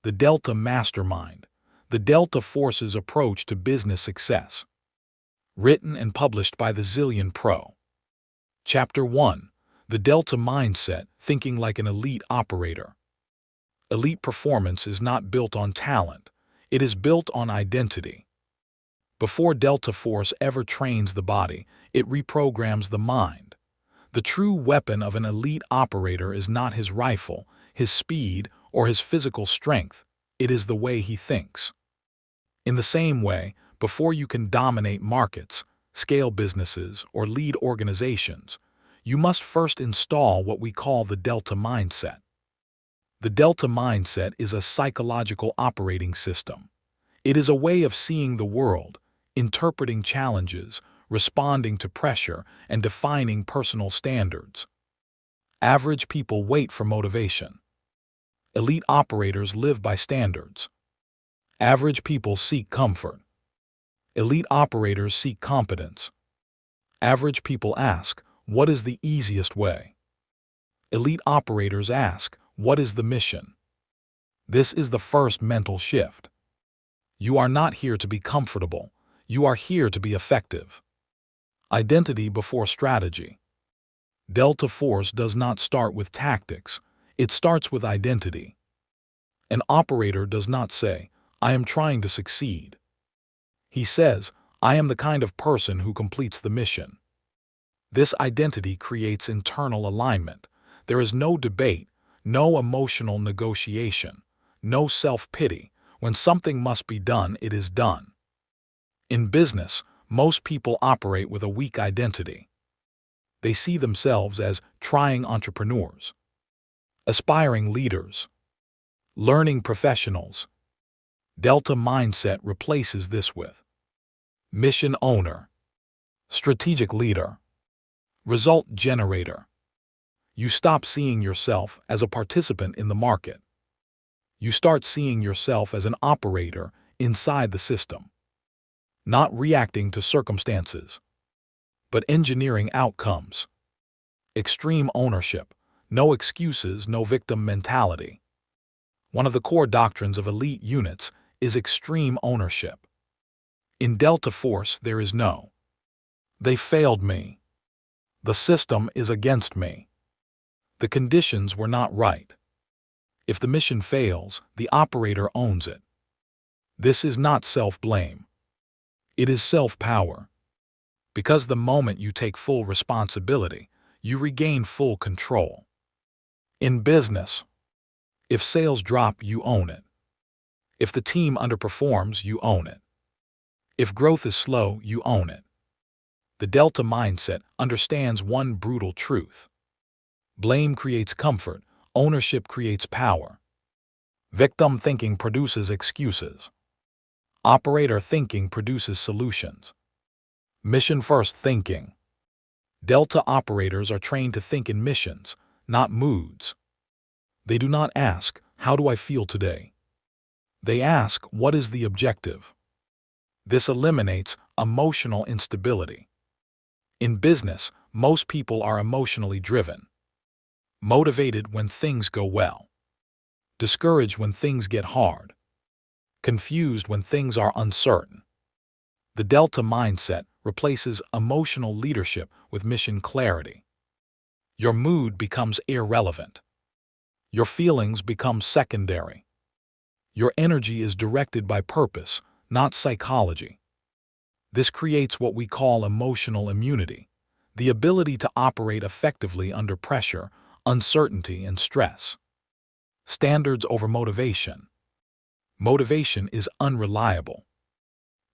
The Delta Mastermind, the Delta Force's approach to business success. Written and published by the Zillion Pro. Chapter 1. The Delta Mindset, Thinking Like an Elite Operator. Elite performance is not built on talent. It is built on identity. Before Delta Force ever trains the body, it reprograms the mind. The true weapon of an elite operator is not his rifle, his speed, or his physical strength. It is the way he thinks. In the same way, before you can dominate markets, scale businesses, or lead organizations, you must first install what we call the Delta Mindset. The Delta Mindset is a psychological operating system. It is a way of seeing the world, interpreting challenges, responding to pressure, and defining personal standards. Average people wait for motivation. Elite operators live by standards. Average people seek comfort. Elite operators seek competence. Average people ask, what is the easiest way? Elite operators ask, what is the mission? This is the first mental shift. You are not here to be comfortable. You are here to be effective. Identity before strategy. Delta Force does not start with tactics. It starts with identity. An operator does not say, I am trying to succeed. He says, I am the kind of person who completes the mission. This identity creates internal alignment. There is no debate, no emotional negotiation, no self-pity. When something must be done, it is done. In business, most people operate with a weak identity. They see themselves as trying entrepreneurs, aspiring leaders, learning professionals. Delta Mindset replaces this with mission owner, strategic leader, result generator. You stop seeing yourself as a participant in the market. You start seeing yourself as an operator inside the system, not reacting to circumstances, but engineering outcomes. Extreme ownership, no excuses, no victim mentality. One of the core doctrines of elite units is extreme ownership. In Delta Force, there is no, they failed me. The system is against me. The conditions were not right. If the mission fails, the operator owns it. This is not self-blame. It is self-power. Because the moment you take full responsibility, you regain full control. In business, if sales drop, you own it. If the team underperforms, you own it. If growth is slow, you own it. The Delta Mindset understands one brutal truth. Blame creates comfort. Ownership creates power. Victim thinking produces excuses. Operator thinking produces solutions. Mission-first thinking. Delta operators are trained to think in missions, not moods. They do not ask, how do I feel today? They ask, what is the objective? This eliminates emotional instability. In business, most people are emotionally driven. Motivated when things go well. Discouraged when things get hard. Confused when things are uncertain. The Delta Mindset replaces emotional leadership with mission clarity. Your mood becomes irrelevant. Your feelings become secondary. Your energy is directed by purpose, not psychology. This creates what we call emotional immunity, the ability to operate effectively under pressure, uncertainty, and stress. Standards over motivation. Motivation is unreliable.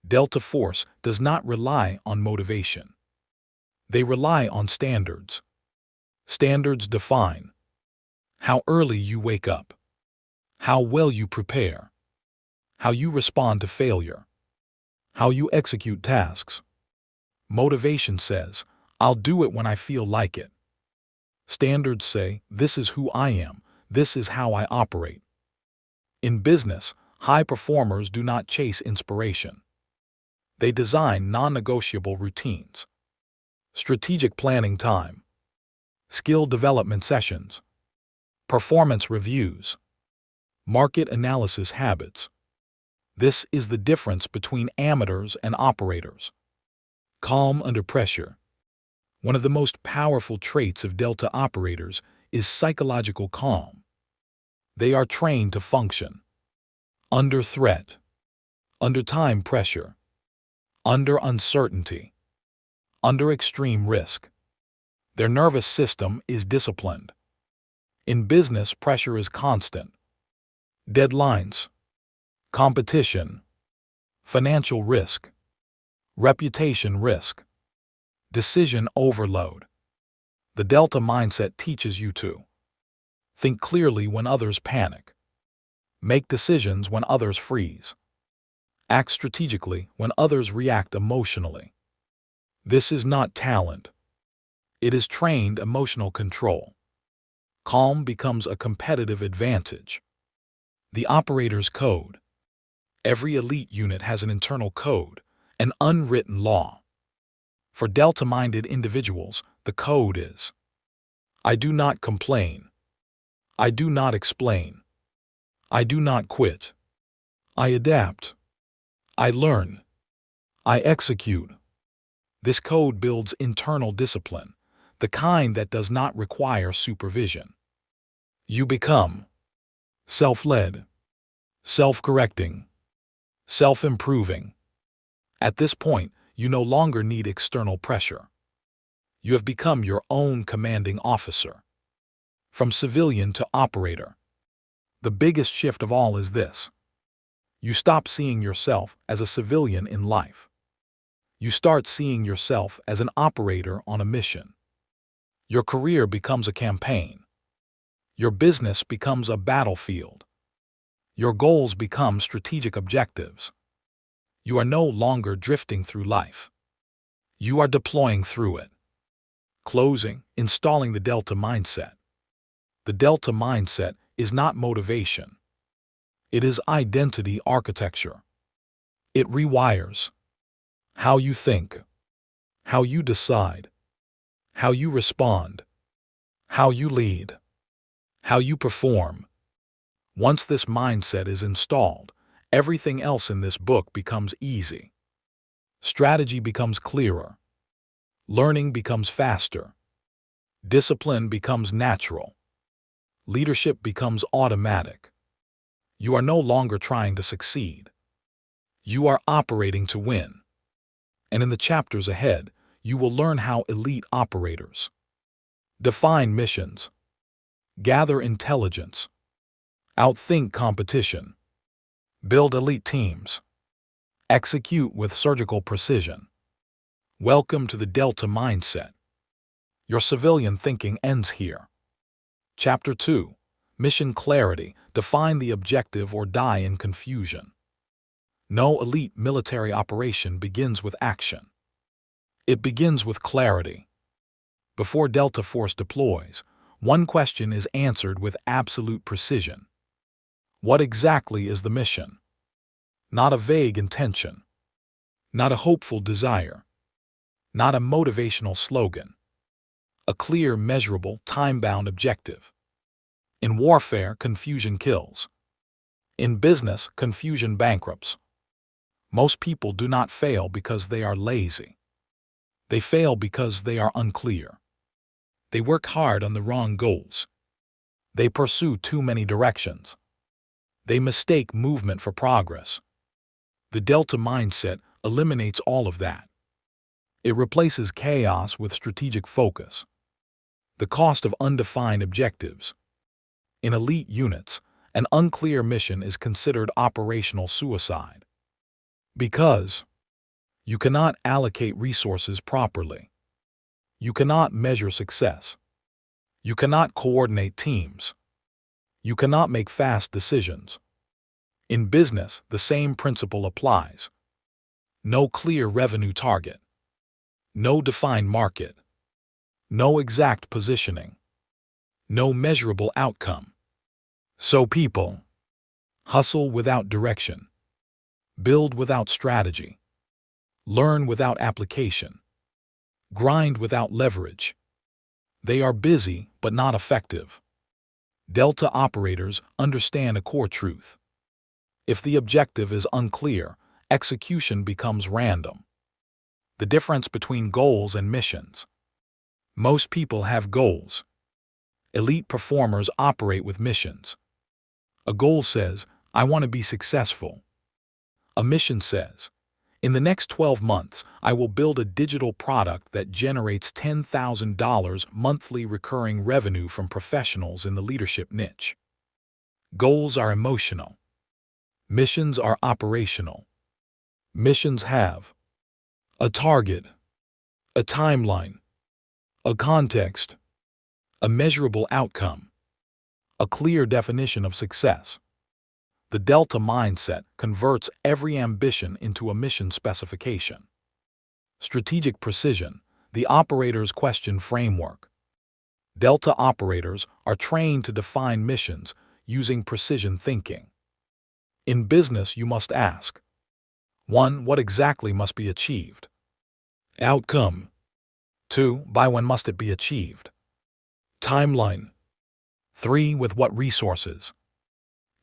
Delta Force does not rely on motivation. They rely on standards. Standards define how early you wake up, how well you prepare, how you respond to failure, how you execute tasks. Motivation says, I'll do it when I feel like it. Standards say, this is who I am, this is how I operate. In business, high performers do not chase inspiration. They design non-negotiable routines. Strategic planning time. Skill development sessions. Performance reviews. Market analysis habits. This is the difference between amateurs and operators. Calm under pressure. One of the most powerful traits of Delta operators is psychological calm. They are trained to function under threat, under time pressure, under uncertainty, under extreme risk. Their nervous system is disciplined. In business, pressure is constant. Deadlines, competition, financial risk, reputation risk, decision overload. The Delta mindset teaches you to think clearly when others panic, make decisions when others freeze, act strategically when others react emotionally. This is not talent. It is trained emotional control. Calm becomes a competitive advantage. The operator's code. Every elite unit has an internal code, an unwritten law. For Delta-minded individuals, the code is: I do not complain. I do not explain. I do not quit. I adapt. I learn. I execute. This code builds internal discipline, the kind that does not require supervision. You become self-led, self-correcting, self-improving. At this point, you no longer need external pressure. You have become your own commanding officer. From civilian to operator. The biggest shift of all is this: you stop seeing yourself as a civilian in life. You start seeing yourself as an operator on a mission. Your career becomes a campaign. Your business becomes a battlefield. Your goals become strategic objectives. You are no longer drifting through life. You are deploying through it. Closing, installing the Delta mindset. The Delta mindset is not motivation. It is identity architecture. It rewires how you think, how you decide, how you respond, how you lead, how you perform. Once this mindset is installed, everything else in this book becomes easy. Strategy becomes clearer. Learning becomes faster. Discipline becomes natural. Leadership becomes automatic. You are no longer trying to succeed. You are operating to win. And in the chapters ahead, you will learn how elite operators define missions, gather intelligence, outthink competition, build elite teams, execute with surgical precision. Welcome to the Delta mindset. Your civilian thinking ends here. Chapter 2. Mission clarity. Define the objective or die in confusion. No elite military operation begins with action. It begins with clarity. Before Delta Force deploys, one question is answered with absolute precision. What exactly is the mission? Not a vague intention. Not a hopeful desire. Not a motivational slogan. A clear, measurable, time-bound objective. In warfare, confusion kills. In business, confusion bankrupts. Most people do not fail because they are lazy. They fail because they are unclear. They work hard on the wrong goals. They pursue too many directions. They mistake movement for progress. The Delta mindset eliminates all of that. It replaces chaos with strategic focus. The cost of undefined objectives. In elite units, an unclear mission is considered operational suicide. Because you cannot allocate resources properly. You cannot measure success. You cannot coordinate teams. You cannot make fast decisions. In business, the same principle applies. No clear revenue target. No defined market. No exact positioning. No measurable outcome. So people hustle without direction, build without strategy, learn without application, grind without leverage. They are busy but not effective. Delta operators understand a core truth. If the objective is unclear, execution becomes random. The difference between goals and missions. Most people have goals. Elite performers operate with missions. A goal says, I want to be successful. A mission says, in the next 12 months, I will build a digital product that generates $10,000 monthly recurring revenue from professionals in the leadership niche. Goals are emotional. Missions are operational. Missions have a target, a timeline, a context, a measurable outcome, a clear definition of success. The Delta mindset converts every ambition into a mission specification. Strategic precision, the operator's question framework. Delta operators are trained to define missions using precision thinking. In business, you must ask: 1. What exactly must be achieved? Outcome. 2. By when must it be achieved? Timeline. 3. With what resources?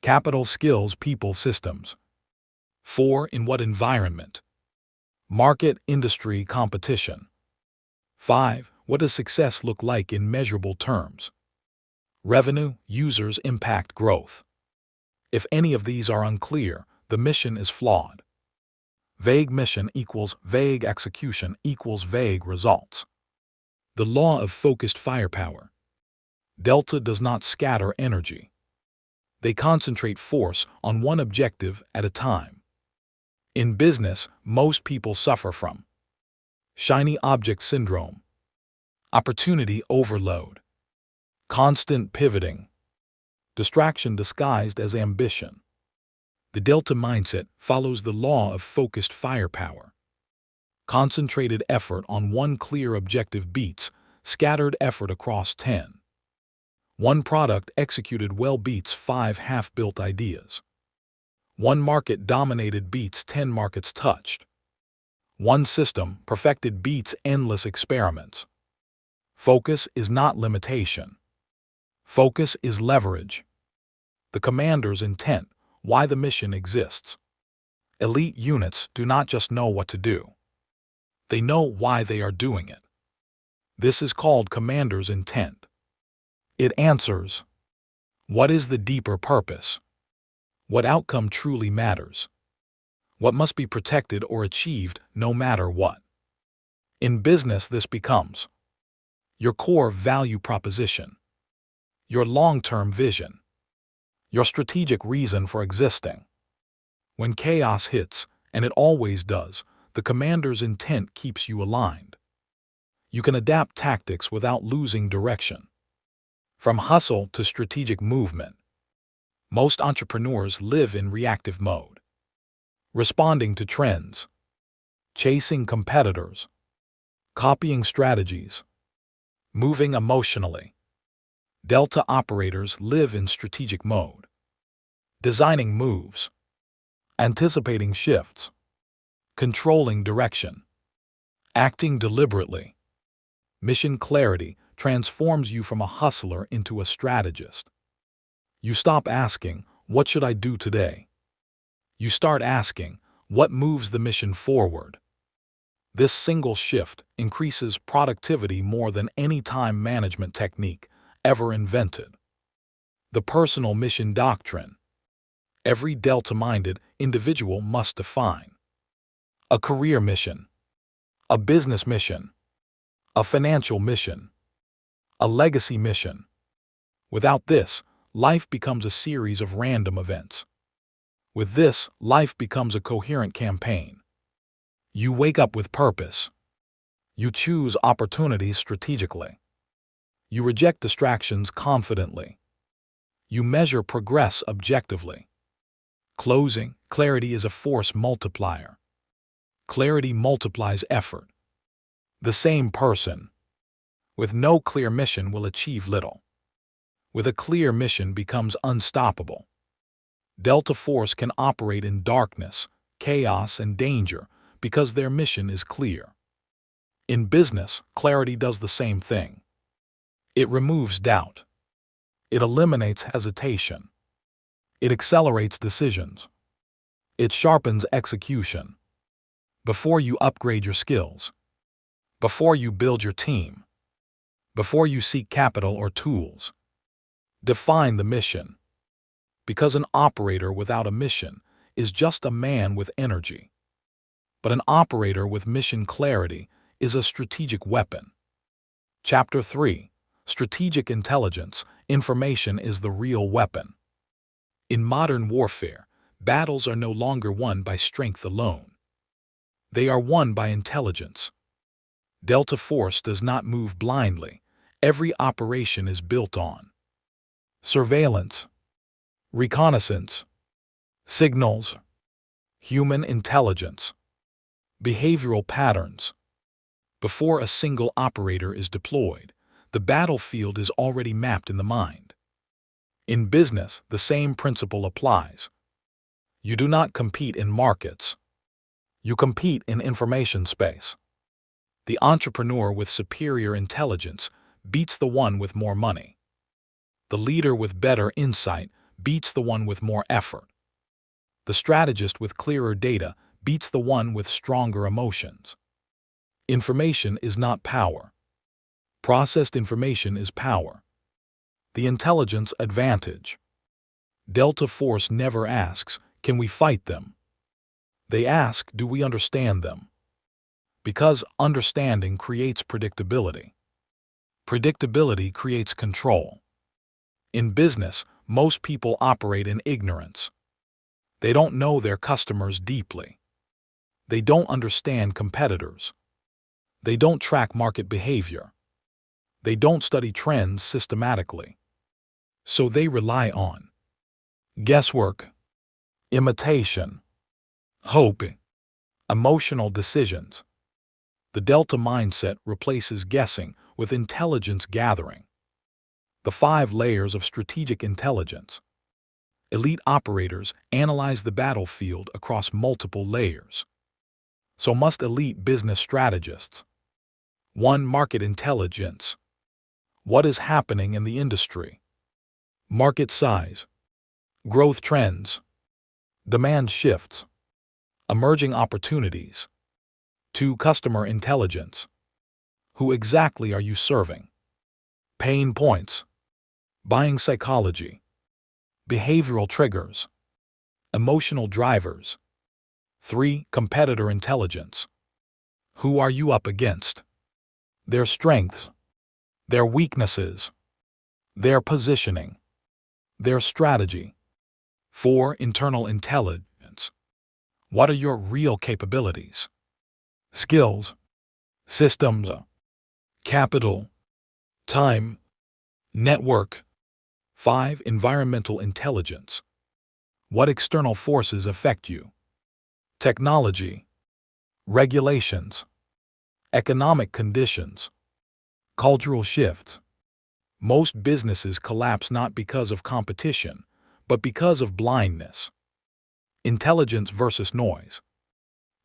Capital, skills, people, systems. 4. In what environment? Market, industry, competition. 5. What does success look like in measurable terms? Revenue, users, impact, growth. If any of these are unclear, the mission is flawed. Vague mission equals vague execution equals vague results. The law of focused firepower. Delta does not scatter energy. They concentrate force on one objective at a time. In business, most people suffer from shiny object syndrome, opportunity overload, constant pivoting, distraction disguised as ambition. The Delta mindset follows the law of focused firepower. Concentrated effort on one clear objective beats scattered effort across 10. One product executed well beats 5 half-built ideas. One market dominated beats 10 markets touched. One system perfected beats endless experiments. Focus is not limitation. Focus is leverage. The commander's intent, why the mission exists. Elite units do not just know what to do. They know why they are doing it. This is called commander's intent. It answers: what is the deeper purpose? What outcome truly matters? What must be protected or achieved no matter what? In business, this becomes your core value proposition, your long-term vision, your strategic reason for existing. When chaos hits, and it always does, the commander's intent keeps you aligned. You can adapt tactics without losing direction. From hustle to strategic movement. Most entrepreneurs live in reactive mode. Responding to trends. Chasing competitors. Copying strategies. Moving emotionally. Delta operators live in strategic mode. Designing moves. Anticipating shifts. Controlling direction. Acting deliberately. Mission clarity transforms you from a hustler into a strategist. You stop asking, what should I do today? You start asking, what moves the mission forward? This single shift increases productivity more than any time management technique ever invented. The personal mission doctrine. Every Delta-minded individual must define a career mission, a business mission, a financial mission, a legacy mission. Without this, life becomes a series of random events. With this, life becomes a coherent campaign. You wake up with purpose. You choose opportunities strategically. You reject distractions confidently. You measure progress objectively. Closing, clarity is a force multiplier. Clarity multiplies effort. The same person with no clear mission will achieve little. With a clear mission becomes unstoppable. Delta Force can operate in darkness, chaos, and danger because their mission is clear. In business, clarity does the same thing. It removes doubt. It eliminates hesitation. It accelerates decisions. It sharpens execution. Before you upgrade your skills, before you build your team, before you seek capital or tools, define the mission. Because an operator without a mission is just a man with energy. But an operator with mission clarity is a strategic weapon. Chapter 3. Strategic Intelligence. Information is the real weapon. In modern warfare, battles are no longer won by strength alone. They are won by intelligence. Delta Force does not move blindly. Every operation is built on surveillance, reconnaissance, signals, human intelligence, behavioral patterns. Before a single operator is deployed, the battlefield is already mapped in the mind. In business, the same principle applies. You do not compete in markets. You compete in information space. The entrepreneur with superior intelligence beats the one with more money. The leader with better insight beats the one with more effort. The strategist with clearer data beats the one with stronger emotions. Information is not power. Processed information is power. The intelligence advantage. Delta Force never asks, can we fight them? They ask, do we understand them? Because understanding creates predictability. Predictability creates control. In business, most people operate in ignorance. They don't know their customers deeply. They don't understand competitors. They don't track market behavior. They don't study trends systematically. So they rely on guesswork, imitation, hope, emotional decisions. The Delta mindset replaces guessing with intelligence gathering. The 5 layers of strategic intelligence. Elite operators analyze the battlefield across multiple layers. So must elite business strategists. 1. Market intelligence. What is happening in the industry? Market size, growth trends, demand shifts, emerging opportunities. 2. Customer intelligence. Who exactly are you serving? Pain points, buying psychology, behavioral triggers, emotional drivers. 3. Competitor intelligence. Who are you up against? Their strengths, their weaknesses, their positioning, their strategy. 4. Internal intelligence. What are your real capabilities? Skills, systems, capital, time, network. 5. Environmental intelligence. What external forces affect you? Technology, regulations, economic conditions, cultural shifts. Most businesses collapse not because of competition, but because of blindness. Intelligence versus noise.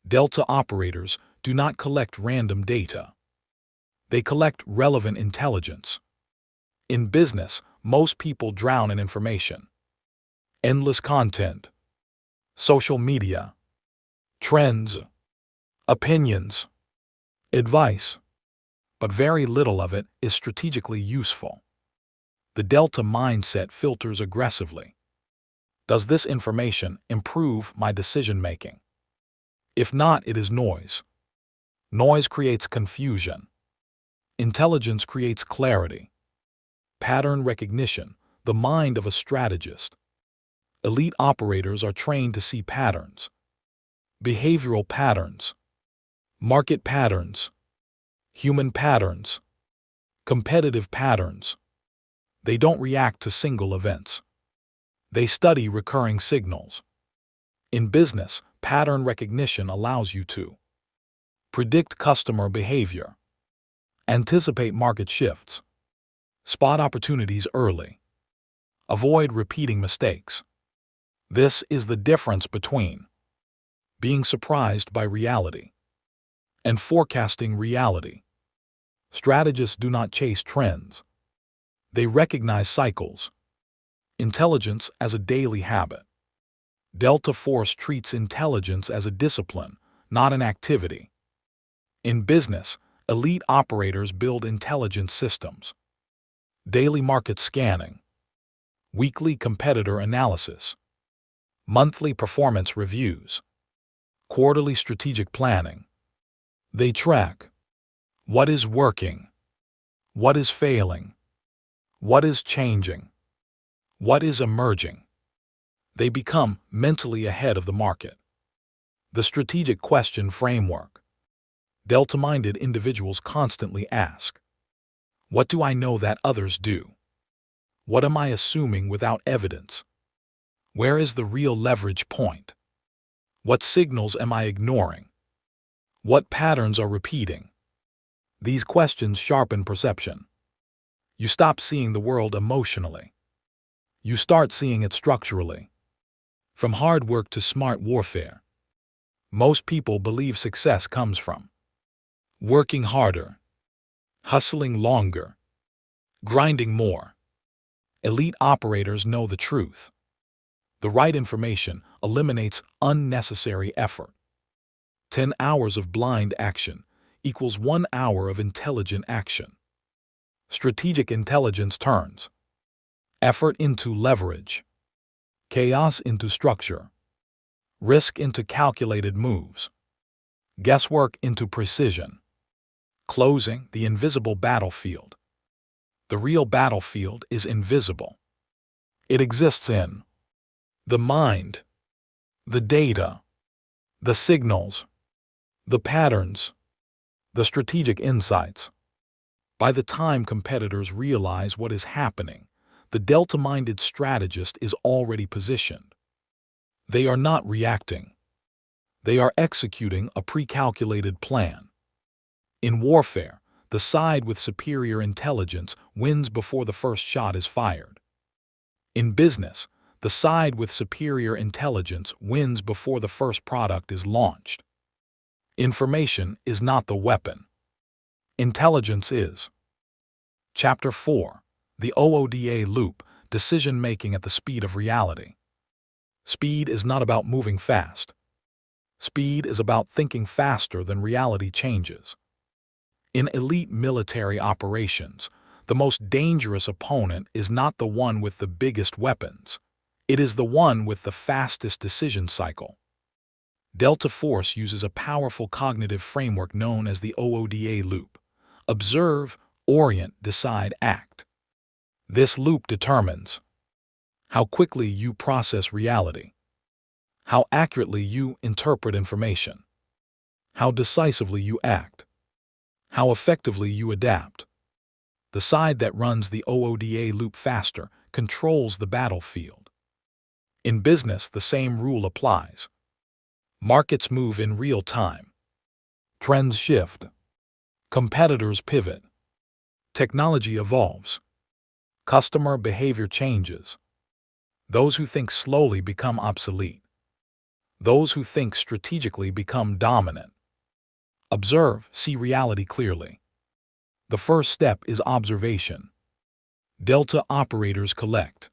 Delta operators do not collect random data. They collect relevant intelligence. In business, most people drown in information. Endless content, social media, trends, opinions, advice. But very little of it is strategically useful. The Delta mindset filters aggressively. Does this information improve my decision-making? If not, it is noise. Noise creates confusion. Intelligence creates clarity. Pattern recognition, the mind of a strategist. Elite operators are trained to see patterns. Behavioral patterns, market patterns, human patterns, competitive patterns. They don't react to single events. They study recurring signals. In business, pattern recognition allows you to predict customer behavior, anticipate market shifts, spot opportunities early, avoid repeating mistakes. This is the difference between being surprised by reality and forecasting reality. Strategists do not chase trends. They recognize cycles. Intelligence as a daily habit. Delta Force treats intelligence as a discipline, not an activity. In business, elite operators build intelligent systems. Daily market scanning, weekly competitor analysis, monthly performance reviews, quarterly strategic planning. They track what is working, what is failing, what is changing, what is emerging. They become mentally ahead of the market. The strategic question framework. Delta-minded individuals constantly ask, what do I know that others do? What am I assuming without evidence? Where is the real leverage point? What signals am I ignoring? What patterns are repeating? These questions sharpen perception. You stop seeing the world emotionally. You start seeing it structurally. From hard work to smart warfare. Most people believe success comes from working harder, hustling longer, grinding more. Elite operators know the truth. The right information eliminates unnecessary effort. 10 hours of blind action equals 1 hour of intelligent action. Strategic intelligence turns effort into leverage, chaos into structure, risk into calculated moves, guesswork into precision. Closing the invisible battlefield. The real battlefield is invisible. It exists in the mind, the data, the signals, the patterns, the strategic insights. By the time competitors realize what is happening, the Delta-minded strategist is already positioned. They are not reacting. They are executing a pre-calculated plan. In warfare, the side with superior intelligence wins before the first shot is fired. In business, the side with superior intelligence wins before the first product is launched. Information is not the weapon. Intelligence is. Chapter 4. The OODA Loop, Decision-Making at the Speed of Reality. Speed is not about moving fast. Speed is about thinking faster than reality changes. In elite military operations, the most dangerous opponent is not the one with the biggest weapons. It is the one with the fastest decision cycle. Delta Force uses a powerful cognitive framework known as the OODA Loop. Observe, orient, decide, act. This loop determines how quickly you process reality, how accurately you interpret information, how decisively you act, how effectively you adapt. The side that runs the OODA loop faster controls the battlefield. In business, the same rule applies. Markets move in real time. Trends shift. Competitors pivot. Technology evolves. Customer behavior changes. Those who think slowly become obsolete. Those who think strategically become dominant. Observe, see reality clearly. The first step is observation. Delta operators collect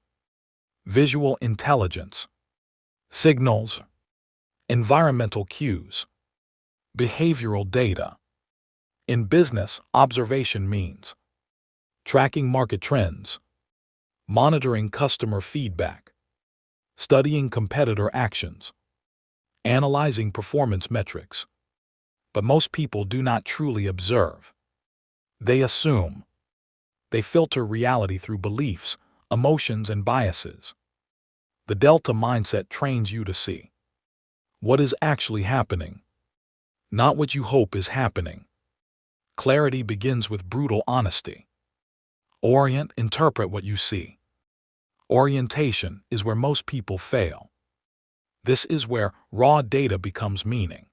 visual intelligence, signals, environmental cues, behavioral data. In business, observation means tracking market trends, monitoring customer feedback, studying competitor actions, analyzing performance metrics. But most people do not truly observe. They assume. They filter reality through beliefs, emotions, and biases. The Delta mindset trains you to see what is actually happening, not what you hope is happening. Clarity begins with brutal honesty. Orient, interpret what you see. Orientation is where most people fail. This is where raw data becomes meaning.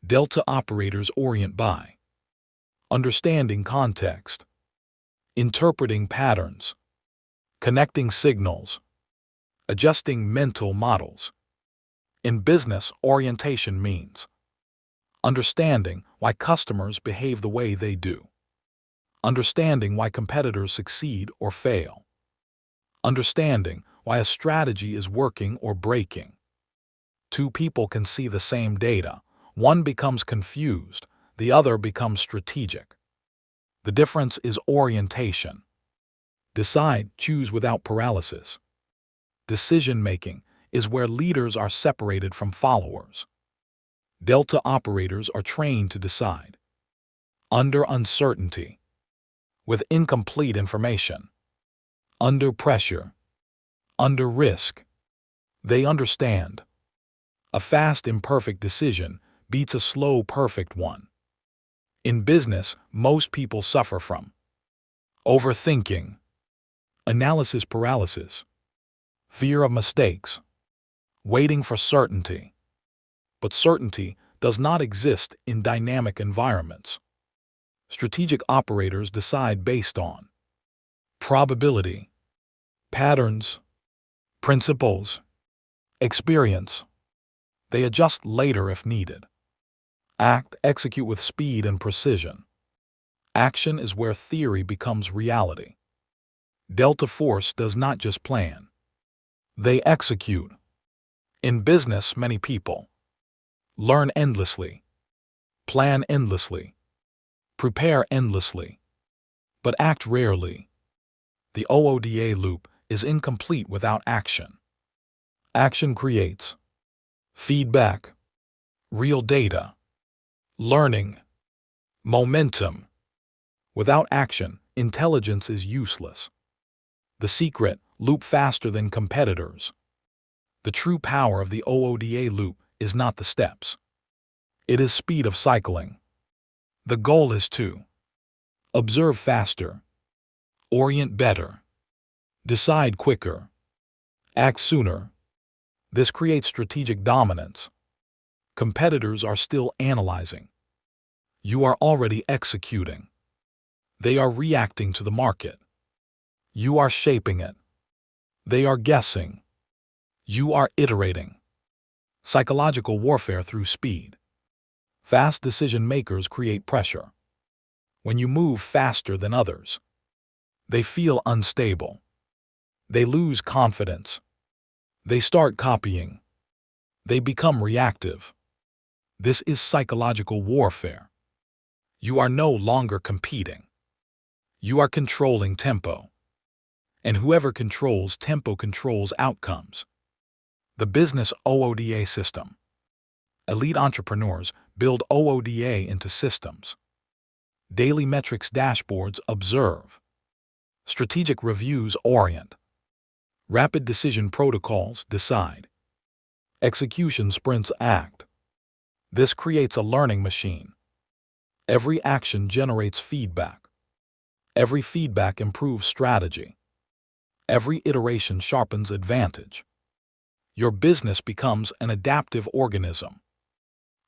Delta operators orient by understanding context, interpreting patterns, connecting signals, adjusting mental models. In business, orientation means understanding why customers behave the way they do, understanding why competitors succeed or fail, understanding why a strategy is working or breaking. Two people can see the same data. One becomes confused, the other becomes strategic. The difference is orientation. Decide, choose without paralysis. Decision-making is where leaders are separated from followers. Delta operators are trained to decide. Under uncertainty. With incomplete information. Under pressure. Under risk. They understand. A fast, imperfect decision beats a slow, perfect one. In business, most people suffer from overthinking, analysis paralysis, fear of mistakes, waiting for certainty. But certainty does not exist in dynamic environments. Strategic operators decide based on probability, patterns, principles, experience. They adjust later if needed. Execute with speed and precision. Action is where theory becomes reality. Delta Force does not just plan. They execute. In business, many people learn endlessly, plan endlessly, prepare endlessly, but act rarely. The OODA loop is incomplete without action. Action creates feedback, real data, learning, momentum. Without action, intelligence is useless. The secret: loop faster than competitors. The true power of the OODA loop is not the steps. It is speed of cycling. The goal is to observe faster, orient better, decide quicker, act sooner. This creates strategic dominance. Competitors are still analyzing. You are already executing. They are reacting to the market. You are shaping it. They are guessing. You are iterating. Psychological warfare through speed. Fast decision makers create pressure. When you move faster than others, they feel unstable. They lose confidence. They start copying. They become reactive. This is psychological warfare. You are no longer competing. You are controlling tempo. And whoever controls tempo controls outcomes. The business OODA system. Elite entrepreneurs build OODA into systems. Daily metrics dashboards observe. Strategic reviews orient. Rapid decision protocols decide. Execution sprints act. This creates a learning machine. Every action generates feedback. Every feedback improves strategy. Every iteration sharpens advantage. Your business becomes an adaptive organism.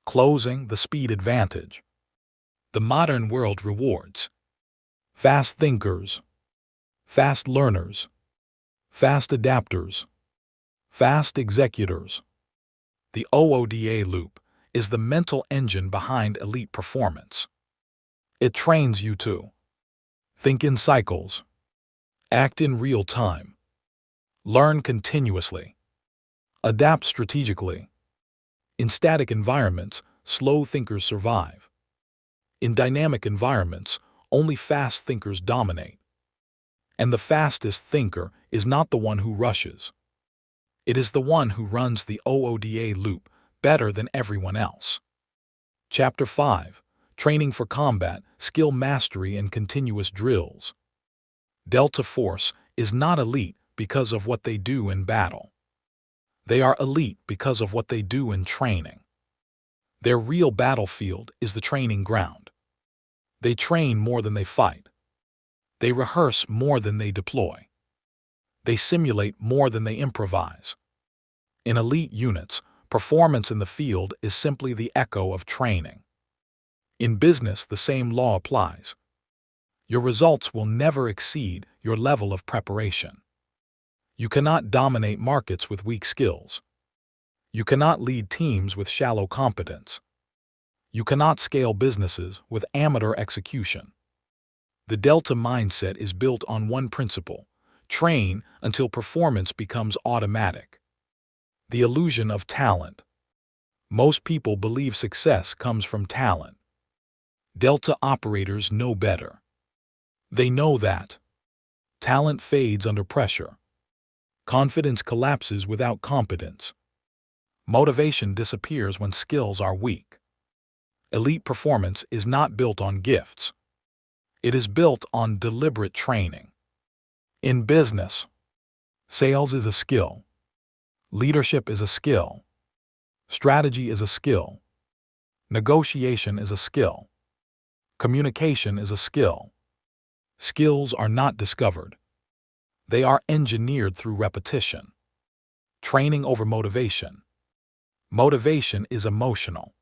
Closing the speed advantage. The modern world rewards fast thinkers, fast learners, fast adapters, fast executors. The OODA loop is the mental engine behind elite performance. It trains you to think in cycles, act in real time, learn continuously, adapt strategically. In static environments, slow thinkers survive. In dynamic environments, only fast thinkers dominate. And the fastest thinker is not the one who rushes. It is the one who runs the OODA loop better than everyone else. Chapter 5: Training for Combat, Skill Mastery and Continuous Drills. Delta Force is not elite because of what they do in battle. They are elite because of what they do in training. Their real battlefield is the training ground. They train more than they fight. They rehearse more than they deploy. They simulate more than they improvise. In elite units, performance in the field is simply the echo of training. In business, the same law applies. Your results will never exceed your level of preparation. You cannot dominate markets with weak skills. You cannot lead teams with shallow competence. You cannot scale businesses with amateur execution. The Delta mindset is built on one principle: Train until performance becomes automatic. The illusion of talent. Most people believe success comes from talent. Delta operators know better. They know that talent fades under pressure. Confidence collapses without competence. Motivation disappears when skills are weak. Elite performance is not built on gifts. It is built on deliberate training. In business, sales is a skill. Leadership is a skill. Strategy is a skill. Negotiation is a skill. Communication is a skill. Skills are not discovered. They are engineered through repetition. Training over motivation. Motivation is emotional.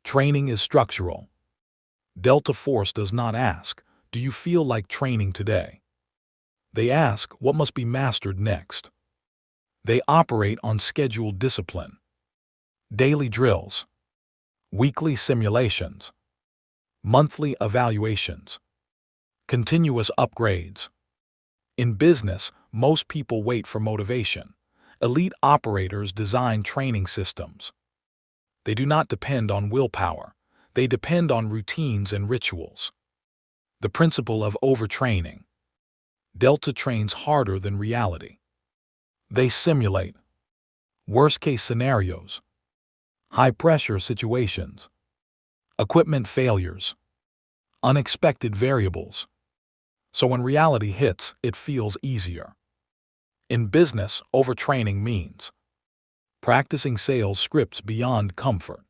Training is structural. Delta Force does not ask, "Do you feel like training today?" They ask, "What must be mastered next?" They operate on scheduled discipline. Daily drills. Weekly simulations. Monthly evaluations. Continuous upgrades. In business, most people wait for motivation. Elite operators design training systems. They do not depend on willpower. They depend on routines and rituals. The principle of overtraining. Delta trains harder than reality. They simulate worst-case scenarios, high-pressure situations, equipment failures, unexpected variables. So when reality hits, it feels easier. In business, overtraining means practicing sales scripts beyond comfort,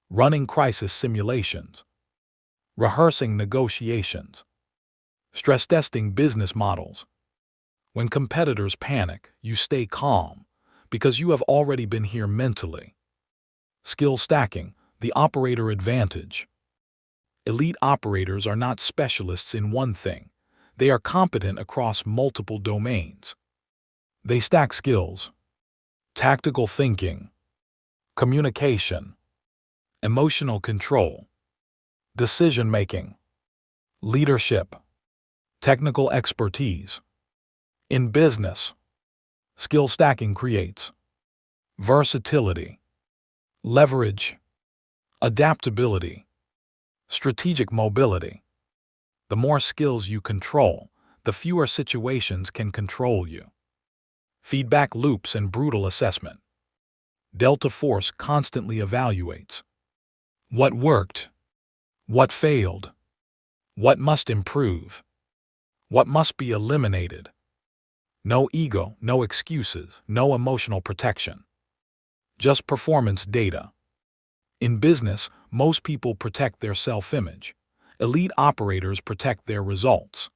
running crisis simulations, rehearsing negotiations, stress testing business models. When competitors panic, you stay calm because you have already been here mentally. Skill stacking, the operator advantage. Elite operators are not specialists in one thing. They are competent across multiple domains. They stack skills: tactical thinking, communication, emotional control, decision-making, leadership, technical expertise. In business, skill stacking creates versatility, leverage, adaptability, strategic mobility. The more skills you control, the fewer situations can control you. Feedback loops and brutal assessment. Delta Force constantly evaluates what worked, what failed, what must improve, what must be eliminated. No ego, no excuses, no emotional protection. Just performance data. In business, most people protect their self-image. Elite operators protect their results.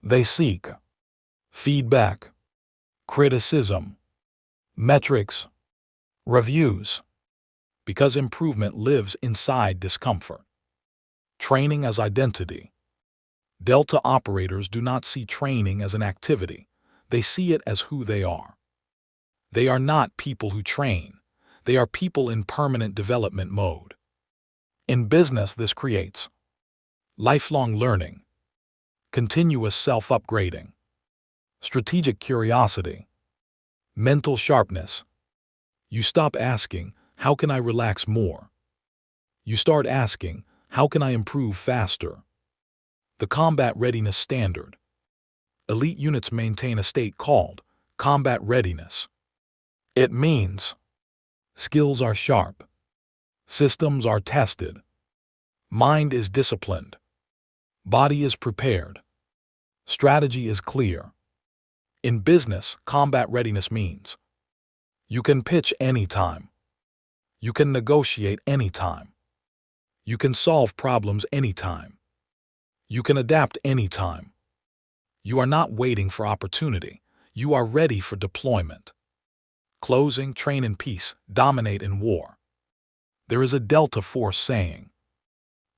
They seek feedback, criticism, metrics, reviews, because improvement lives inside discomfort. Training as identity. Delta operators do not see training as an activity. They see it as who they are. They are not people who train. They are people in permanent development mode. In business, this creates lifelong learning, continuous self-upgrading, strategic curiosity, mental sharpness. You stop asking, "How can I relax more?" You start asking, "How can I improve faster?" The combat readiness standard. Elite units maintain a state called combat readiness. It means skills are sharp, systems are tested, mind is disciplined, body is prepared, strategy is clear. In business, combat readiness means you can pitch anytime, you can negotiate anytime, you can solve problems anytime, you can adapt anytime. You are not waiting for opportunity. You are ready for deployment. Closing, train in peace, dominate in war. There is a Delta Force saying,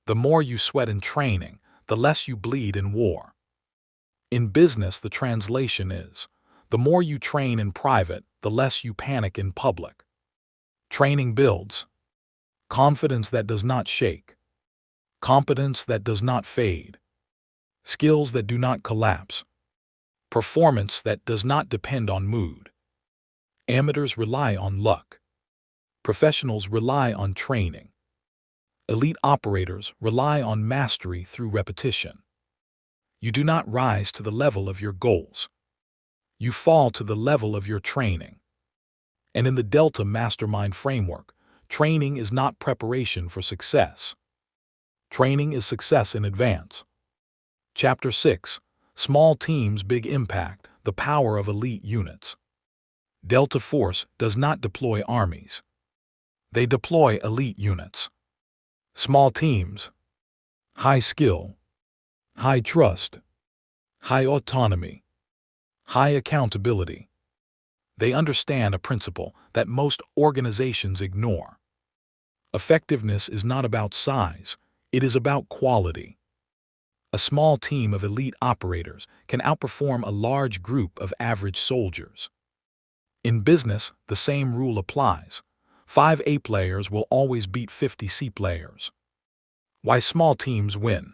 the more you sweat in training, the less you bleed in war. In business, the translation is, the more you train in private, the less you panic in public. Training builds confidence that does not shake, competence that does not fade, skills that do not collapse. Performance that does not depend on mood. Amateurs rely on luck. Professionals rely on training. Elite operators rely on mastery through repetition. You do not rise to the level of your goals. You fall to the level of your training. And in the Delta Mastermind framework, training is not preparation for success. Training is success in advance. Chapter 6. Small Teams, Big Impact, the Power of Elite Units. Delta Force does not deploy armies. They deploy elite units. Small teams. High skill. High trust. High autonomy. High accountability. They understand a principle that most organizations ignore. Effectiveness is not about size, it is about quality. A small team of elite operators can outperform a large group of average soldiers. In business, the same rule applies. 5 A players will always beat 50 C players. Why small teams win?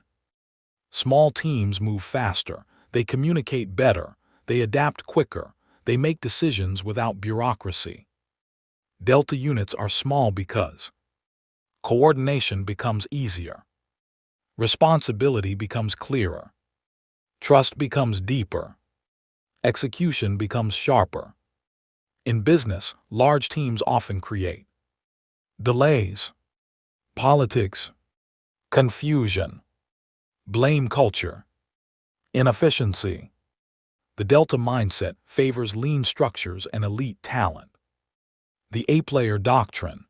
Small teams move faster, they communicate better, they adapt quicker, they make decisions without bureaucracy. Delta units are small because coordination becomes easier. Responsibility becomes clearer. Trust becomes deeper. Execution becomes sharper. In business, large teams often create delays, politics, confusion, blame culture, inefficiency. The Delta mindset favors lean structures and elite talent. The A-player doctrine.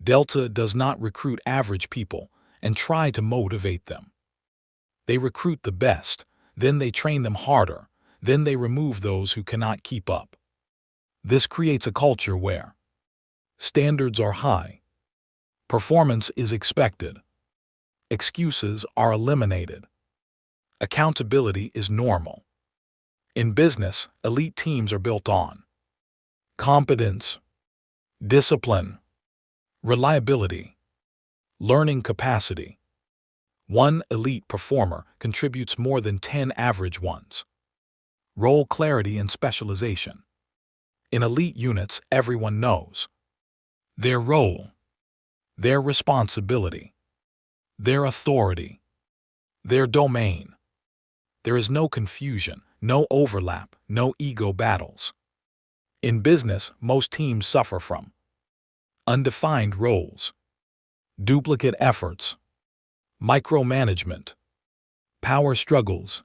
Delta does not recruit average people and try to motivate them. They recruit the best, then they train them harder, then they remove those who cannot keep up. This creates a culture where standards are high, performance is expected, excuses are eliminated, accountability is normal. In business, elite teams are built on competence, discipline, reliability, learning capacity. One elite performer contributes more than 10 average ones. Role clarity and specialization. In elite units, everyone knows their role, their responsibility, their authority, their domain. There is no confusion, no overlap, no ego battles. In business, most teams suffer from undefined roles, duplicate efforts, micromanagement, power struggles.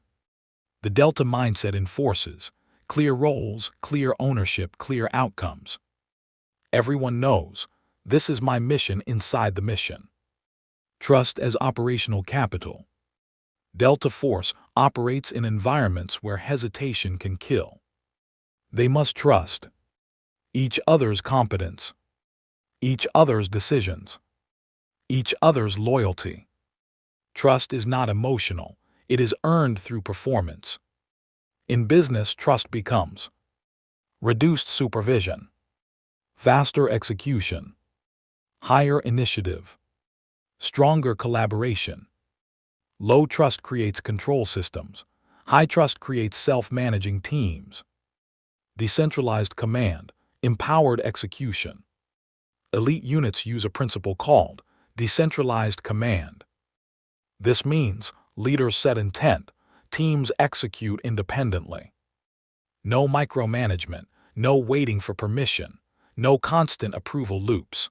The Delta mindset enforces clear roles, clear ownership, clear outcomes. Everyone knows, this is my mission inside the mission. Trust as operational capital. Delta Force operates in environments where hesitation can kill. They must trust each other's competence, each other's decisions, each other's loyalty. Trust is not emotional, it is earned through performance. In business, trust becomes reduced supervision, faster execution, higher initiative, stronger collaboration. Low trust creates control systems. High trust creates self-managing teams. Decentralized command, empowered execution. Elite units use a principle called decentralized command. This means leaders set intent, teams execute independently. No micromanagement, no waiting for permission, no constant approval loops.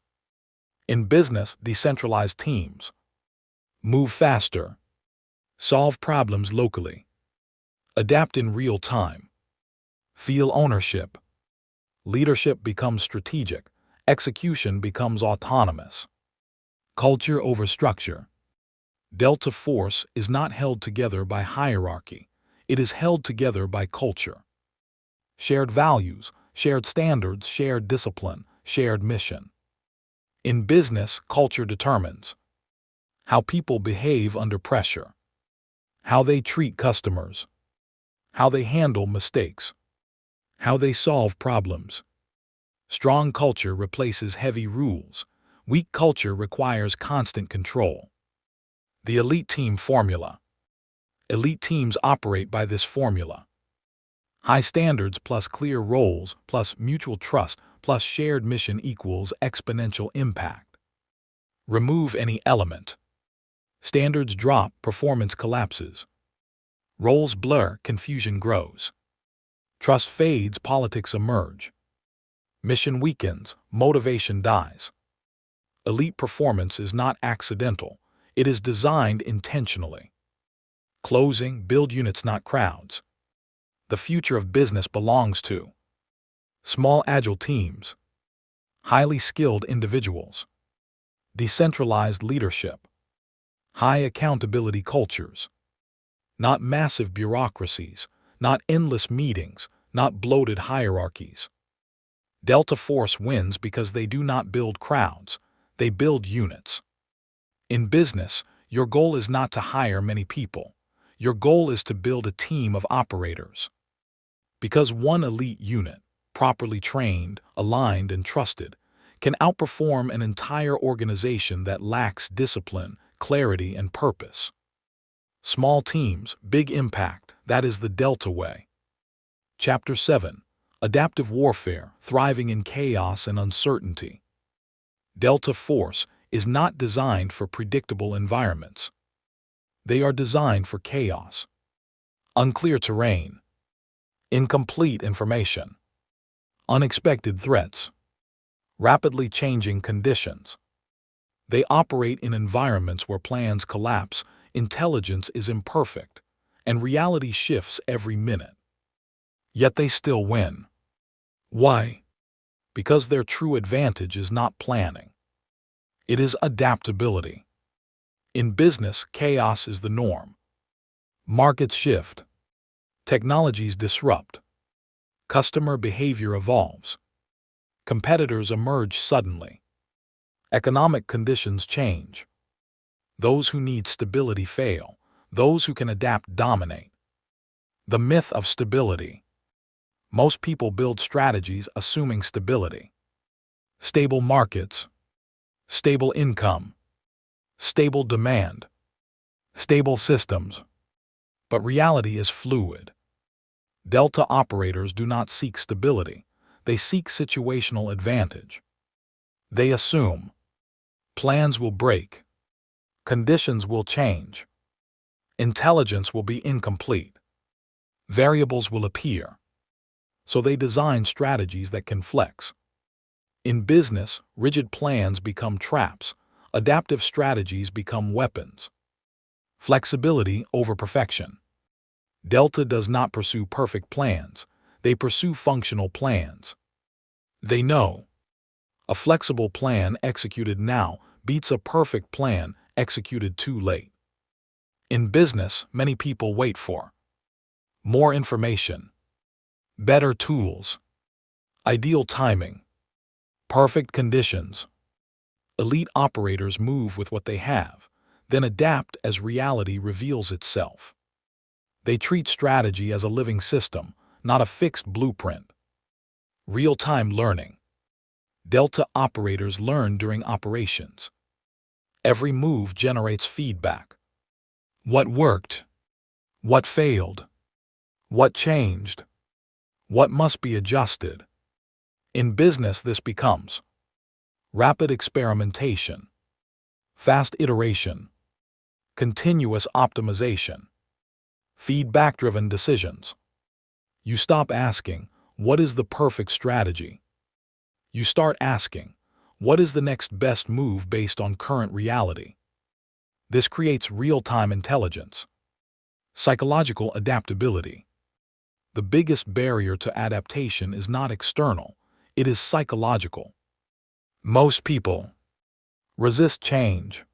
In business, decentralized teams move faster, solve problems locally, adapt in real time, feel ownership. Leadership becomes strategic, execution becomes autonomous. Culture over structure. Delta Force is not held together by hierarchy, it is held together by culture. Shared values, shared standards, shared discipline, shared mission. In business, culture determines how people behave under pressure, how they treat customers, how they handle mistakes, how they solve problems. Strong culture replaces heavy rules. Weak culture requires constant control. The elite team formula. Elite teams operate by this formula. High standards plus clear roles plus mutual trust plus shared mission equals exponential impact. Remove any element. Standards drop, performance collapses. Roles blur, confusion grows. Trust fades, politics emerge. Mission weakens, motivation dies. Elite performance is not accidental, it is designed intentionally. Closing, build units, not crowds. The future of business belongs to small, agile teams, highly skilled individuals, decentralized leadership, high accountability cultures, not massive bureaucracies, not endless meetings, not bloated hierarchies. Delta Force wins because they do not build crowds, they build units. In business, your goal is not to hire many people. Your goal is to build a team of operators. Because one elite unit, properly trained, aligned, and trusted, can outperform an entire organization that lacks discipline, clarity, and purpose. Small teams, big impact, that is the Delta way. Chapter 7. Adaptive Warfare, Thriving in Chaos and Uncertainty. Delta Force is not designed for predictable environments. They are designed for chaos. Unclear terrain. Incomplete information. Unexpected threats. Rapidly changing conditions. They operate in environments where plans collapse, intelligence is imperfect, and reality shifts every minute. Yet they still win. Why? Because their true advantage is not planning. It is adaptability. In business, chaos is the norm. Markets shift. Technologies disrupt. Customer behavior evolves. Competitors emerge suddenly. Economic conditions change. Those who need stability fail. Those who can adapt dominate. The myth of stability. Most people build strategies assuming stability. Stable markets. Stable income. Stable demand. Stable systems. But reality is fluid. Delta operators do not seek stability. They seek situational advantage. They assume plans will break. Conditions will change. Intelligence will be incomplete. Variables will appear. So they design strategies that can flex. In business, rigid plans become traps. Adaptive strategies become weapons. Flexibility over perfection. Delta does not pursue perfect plans. They pursue functional plans. They know a flexible plan executed now beats a perfect plan executed too late. In business, many people wait for more information, better tools, ideal timing, perfect conditions. Elite operators move with what they have, then adapt as reality reveals itself. They treat strategy as a living system, not a fixed blueprint. Real-time learning. Delta operators learn during operations. Every move generates feedback. What worked? What failed? What changed? What must be adjusted? In business, this becomes rapid experimentation, fast iteration, continuous optimization, feedback-driven decisions. You stop asking, what is the perfect strategy? You start asking, what is the next best move based on current reality? This creates real-time intelligence. Psychological adaptability. The biggest barrier to adaptation is not external, it is psychological. Most people resist change,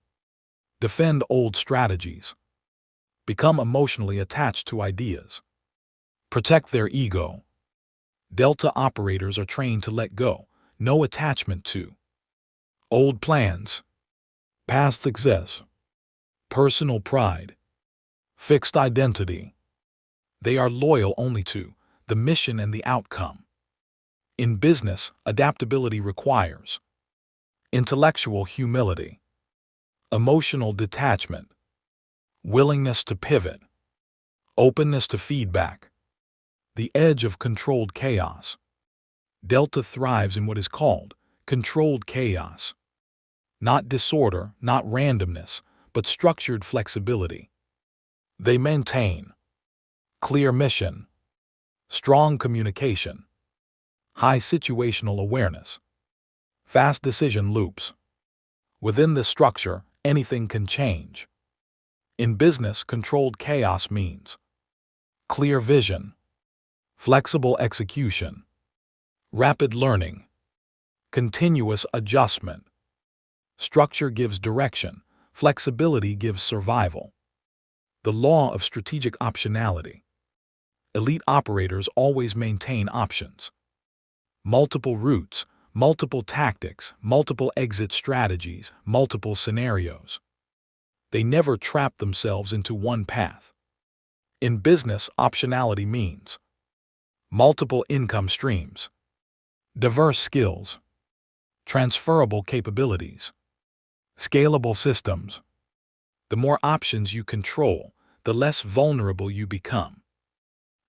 defend old strategies, become emotionally attached to ideas, protect their ego. Delta operators are trained to let go, no attachment to old plans, past success, personal pride, fixed identity. They are loyal only to the mission and the outcome. In business, adaptability requires intellectual humility, emotional detachment, willingness to pivot, openness to feedback. the edge of controlled chaos. Delta thrives in what is called controlled chaos. Not disorder, not randomness, but structured flexibility. They maintain clear mission, strong communication, high situational awareness, fast decision loops. Within this structure, anything can change. In business, controlled chaos means clear vision, flexible execution, rapid learning, continuous adjustment. Structure gives direction, flexibility gives survival. The law of strategic optionality. Elite operators always maintain options. Multiple routes, multiple tactics, multiple exit strategies, multiple scenarios. They never trap themselves into one path. In business, optionality means multiple income streams, diverse skills, transferable capabilities, scalable systems. The more options you control, the less vulnerable you become.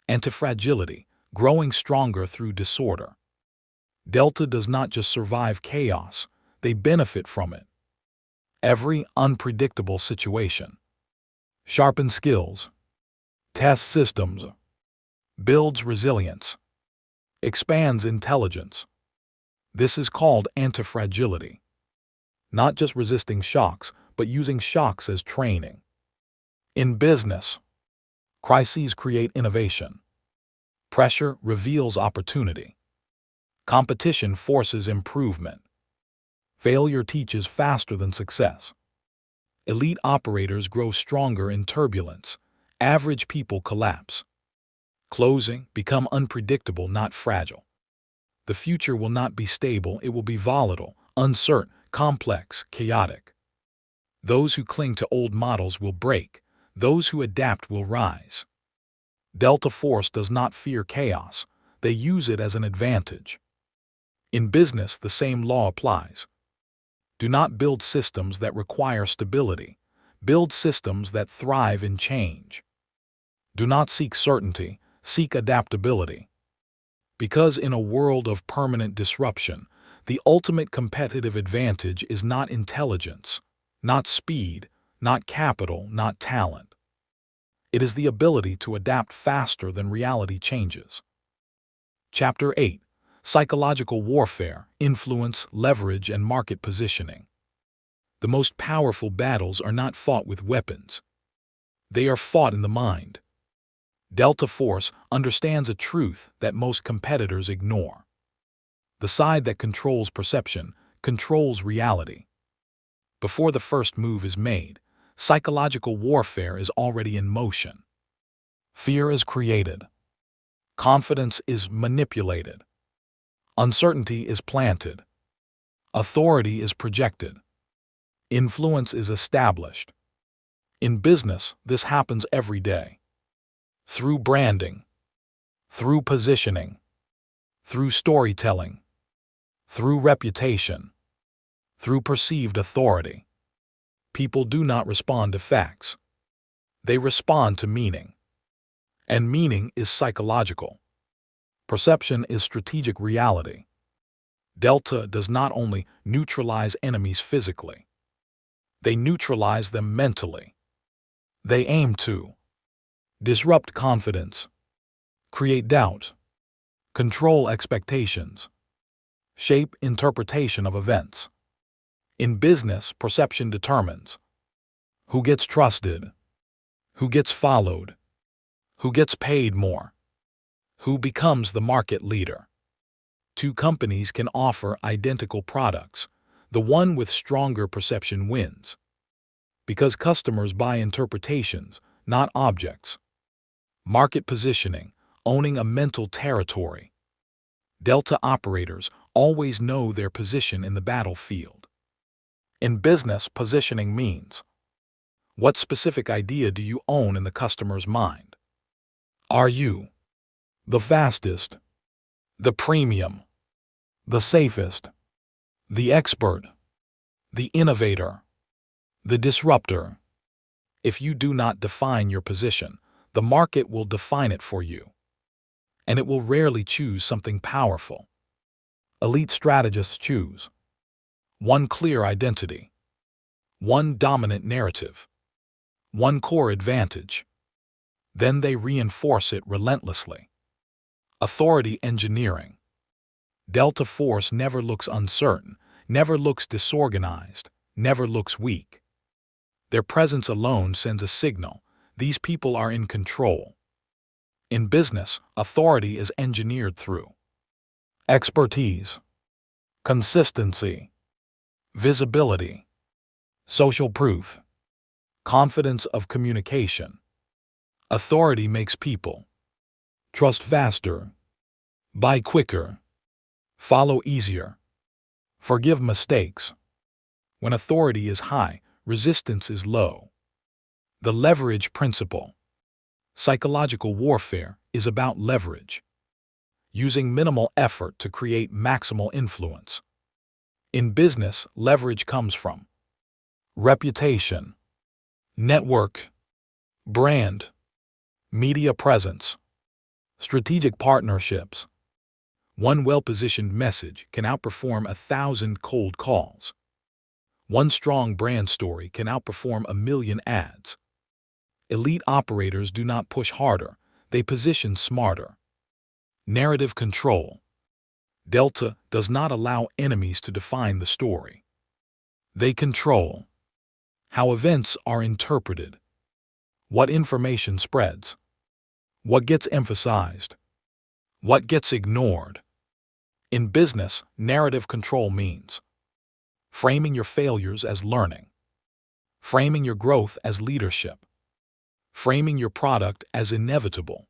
Antifragility, growing stronger through disorder. Delta does not just survive chaos, they benefit from it. Every unpredictable situation. Sharpens skills, tests systems, builds resilience, expands intelligence. This is called antifragility. Not just resisting shocks, but using shocks as training. In business, crises create innovation. Pressure reveals opportunity. Competition forces improvement. Failure teaches faster than success. Elite operators grow stronger in turbulence. Average people collapse. Closing, become unpredictable, not fragile. The future will not be stable, it will be volatile, uncertain, complex, chaotic. Those who cling to old models will break. Those who adapt will rise. Delta Force does not fear chaos. They use it as an advantage. In business, the same law applies. Do not build systems that require stability. Build systems that thrive in change. Do not seek certainty, seek adaptability. Because in a world of permanent disruption, the ultimate competitive advantage is not intelligence, not speed, not capital, not talent. It is the ability to adapt faster than reality changes. Chapter 8. Psychological Warfare, Influence, Leverage, and Market Positioning. The most powerful battles are not fought with weapons. They are fought in the mind. Delta Force understands a truth that most competitors ignore. The side that controls perception controls reality. Before the first move is made, psychological warfare is already in motion. Fear is created. Confidence is manipulated. Uncertainty is planted. Authority is projected. Influence is established. In business, this happens every day. Through branding, through positioning, through storytelling, through reputation, through perceived authority. People do not respond to facts. They respond to meaning. And meaning is psychological. Perception is strategic reality. Delta does not only neutralize enemies physically. They neutralize them mentally. They aim to disrupt confidence, create doubt, control expectations, shape interpretation of events. In business, perception determines who gets trusted, who gets followed, who gets paid more, who becomes the market leader. Two companies can offer identical products. The one with stronger perception wins. Because customers buy interpretations, not objects. Market positioning, owning a mental territory. Delta operators always know their position in the battlefield. In business, positioning means what specific idea do you own in the customer's mind? Are you the fastest, the premium, the safest, the expert, the innovator, the disruptor? If you do not define your position, the market will define it for you. and it will rarely choose something powerful. Elite strategists choose one clear identity, one dominant narrative, one core advantage. Then they reinforce it relentlessly. Authority engineering. Delta Force never looks uncertain, never looks disorganized, never looks weak. Their presence alone sends a signal. These people are in control. In business, authority is engineered through expertise, consistency, visibility, social proof, confidence of communication. Authority makes people trust faster, buy quicker, follow easier, forgive mistakes. When authority is high, resistance is low. The leverage principle. Psychological warfare is about leverage, using minimal effort to create maximal influence. In business, leverage comes from reputation, network, brand, media presence, strategic partnerships. One well-positioned message can outperform 1,000 cold calls. One strong brand story can outperform 1,000,000 ads. Elite operators do not push harder, they position smarter. Narrative control. Delta does not allow enemies to define the story. They control how events are interpreted, what information spreads, what gets emphasized, what gets ignored. In business, narrative control means framing your failures as learning, framing your growth as leadership, framing your product as inevitable,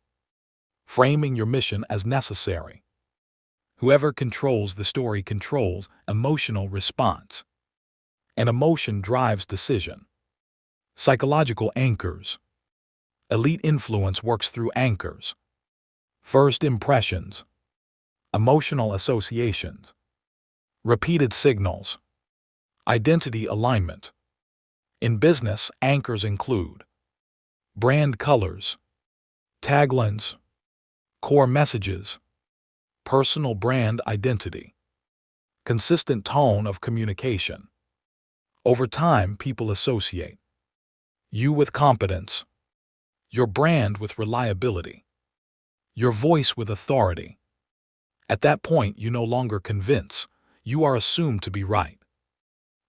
framing your mission as necessary. Whoever controls the story controls emotional response. And emotion drives decision. Psychological anchors. Elite influence works through anchors. First impressions, emotional associations, repeated signals, identity alignment. In business, anchors include brand colors, taglines, core messages, personal brand identity, consistent tone of communication. Over time, people associate you with competence, your brand with reliability, your voice with authority. At that point, you no longer convince, you are assumed to be right.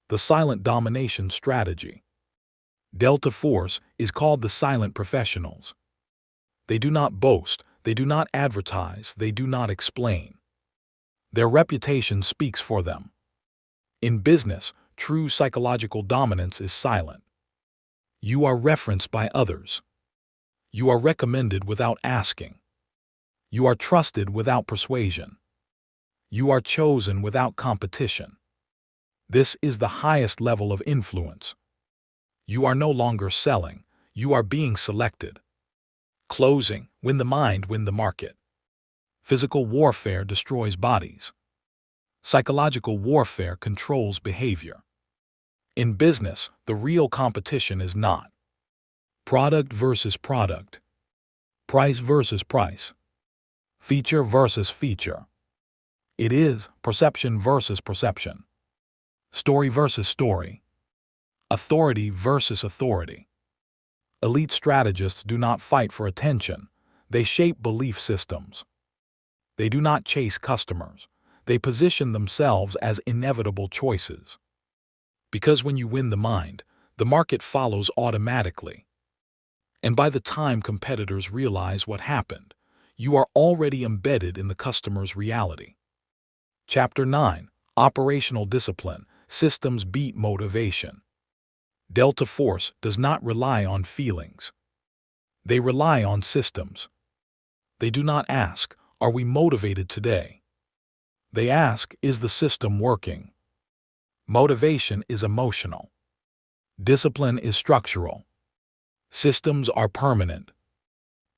The silent domination strategy. Delta Force is called the silent professionals. They do not boast, they do not advertise, they do not explain. Their reputation speaks for them. In business, true psychological dominance is silent. You are referenced by others. You are recommended without asking. You are trusted without persuasion. You are chosen without competition. This is the highest level of influence. You are no longer selling, you are being selected. Closing, win the mind, win the market. Physical warfare destroys bodies. Psychological warfare controls behavior. In business, the real competition is not product versus product, price versus price, feature versus feature. It is perception versus perception, story versus story, authority versus authority. Elite strategists do not fight for attention, they shape belief systems. They do not chase customers, they position themselves as inevitable choices. Because when you win the mind, the market follows automatically. And by the time competitors realize what happened, you are already embedded in the customer's reality. Chapter 9. Operational Discipline. Systems beat motivation. Delta Force does not rely on feelings. They rely on systems. They do not ask, "Are we motivated today?" They ask, "Is the system working?" Motivation is emotional. Discipline is structural. Systems are permanent.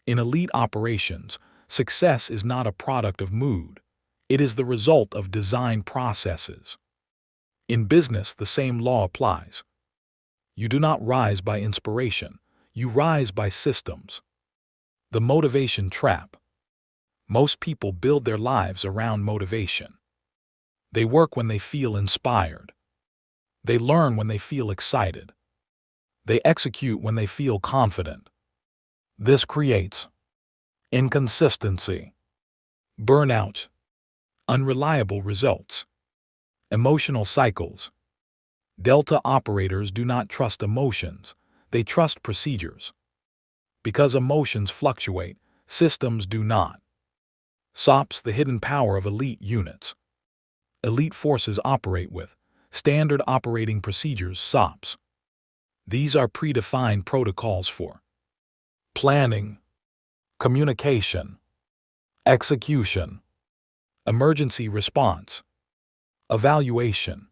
In elite operations, success is not a product of mood. It is the result of design processes. In business, the same law applies. You do not rise by inspiration. You rise by systems. The motivation trap. Most people build their lives around motivation. They work when they feel inspired. They learn when they feel excited. They execute when they feel confident. This creates inconsistency, burnout, unreliable results, emotional cycles. Delta operators do not trust emotions, they trust procedures. Because emotions fluctuate, systems do not. SOPs, the hidden power of elite units. Elite forces operate with standard operating procedures, SOPs. These are predefined protocols for planning, communication, execution, emergency response, evaluation.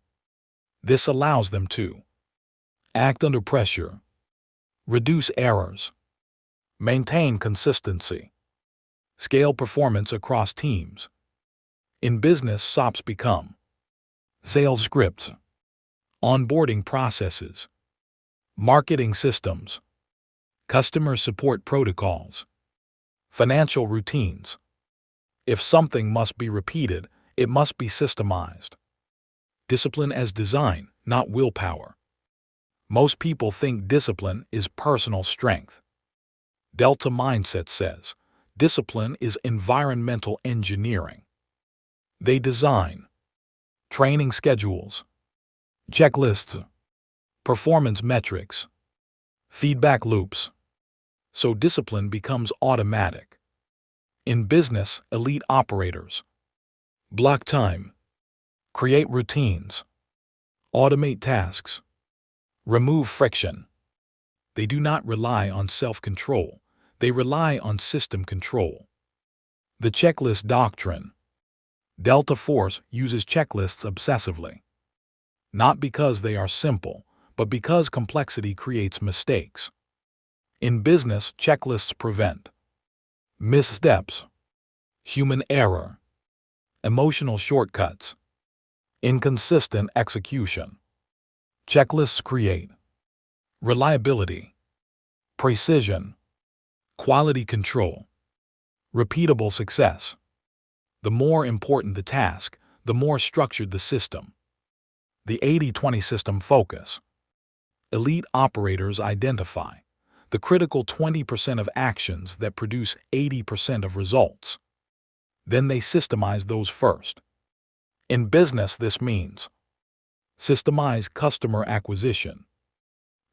This allows them to act under pressure, reduce errors, maintain consistency, scale performance across teams. In business, SOPs become sales scripts, onboarding processes, marketing systems, customer support protocols, financial routines. If something must be repeated, it must be systemized. Discipline as design, not willpower. Most people think discipline is personal strength. Delta Mindset says, discipline is environmental engineering. They design training schedules, checklists, performance metrics, feedback loops, so discipline becomes automatic. In business, elite operators block time, create routines, automate tasks, remove friction. They do not rely on self-control, they rely on system control. The checklist doctrine. Delta Force uses checklists obsessively. Not because they are simple, but because complexity creates mistakes. In business, checklists prevent missteps, human error, emotional shortcuts, inconsistent execution. Checklists create reliability, precision, quality control, repeatable success. The more important the task, the more structured the system. The 80-20 system focus. Elite operators identify the critical 20% of actions that produce 80% of results. Then they systemize those first. In business, this means systemize customer acquisition,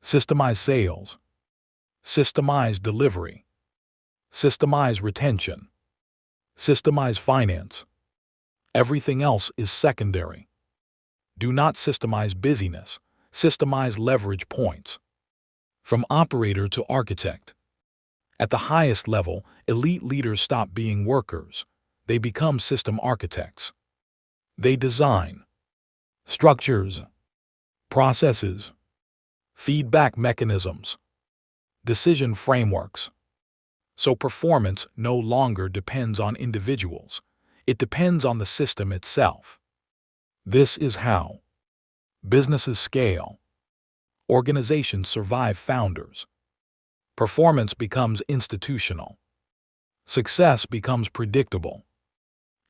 systemize sales, systemize delivery, systemize retention, systemize finance. Everything else is secondary. Do not systemize busyness, systemize leverage points. From operator to architect. At the highest level, elite leaders stop being workers. They become system architects. They design structures, processes, feedback mechanisms, decision frameworks. So performance no longer depends on individuals. It depends on the system itself. This is how businesses scale. Organizations survive founders. Performance becomes institutional. Success becomes predictable.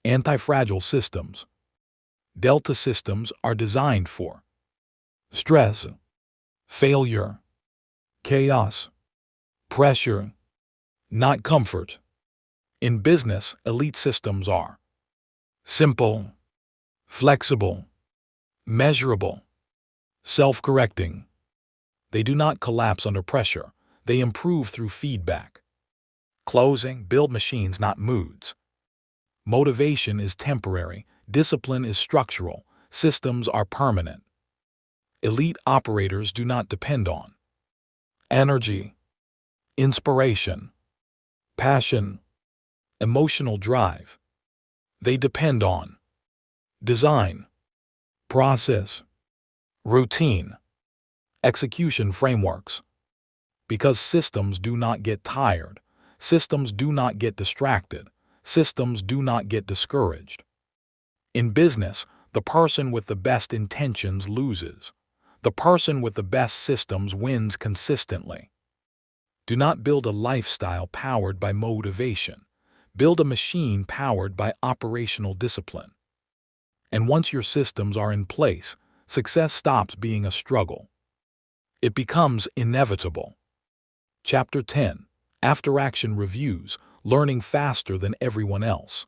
Anti-fragile systems. Delta systems are designed for stress, failure, chaos, pressure, not comfort. In business, elite systems are simple, flexible, measurable, self-correcting. They do not collapse under pressure. They improve through feedback. Closing, build machines, not moods. Motivation is temporary. Discipline is structural. Systems are permanent. Elite operators do not depend on energy, inspiration, passion, emotional drive. They depend on design, process, routine, execution frameworks. Because systems do not get tired, systems do not get distracted, systems do not get discouraged. In business, the person with the best intentions loses. The person with the best systems wins consistently. Do not build a lifestyle powered by motivation. Build a machine powered by operational discipline. And once your systems are in place, success stops being a struggle. It becomes inevitable. Chapter 10. After Action Reviews, Learning Faster Than Everyone Else.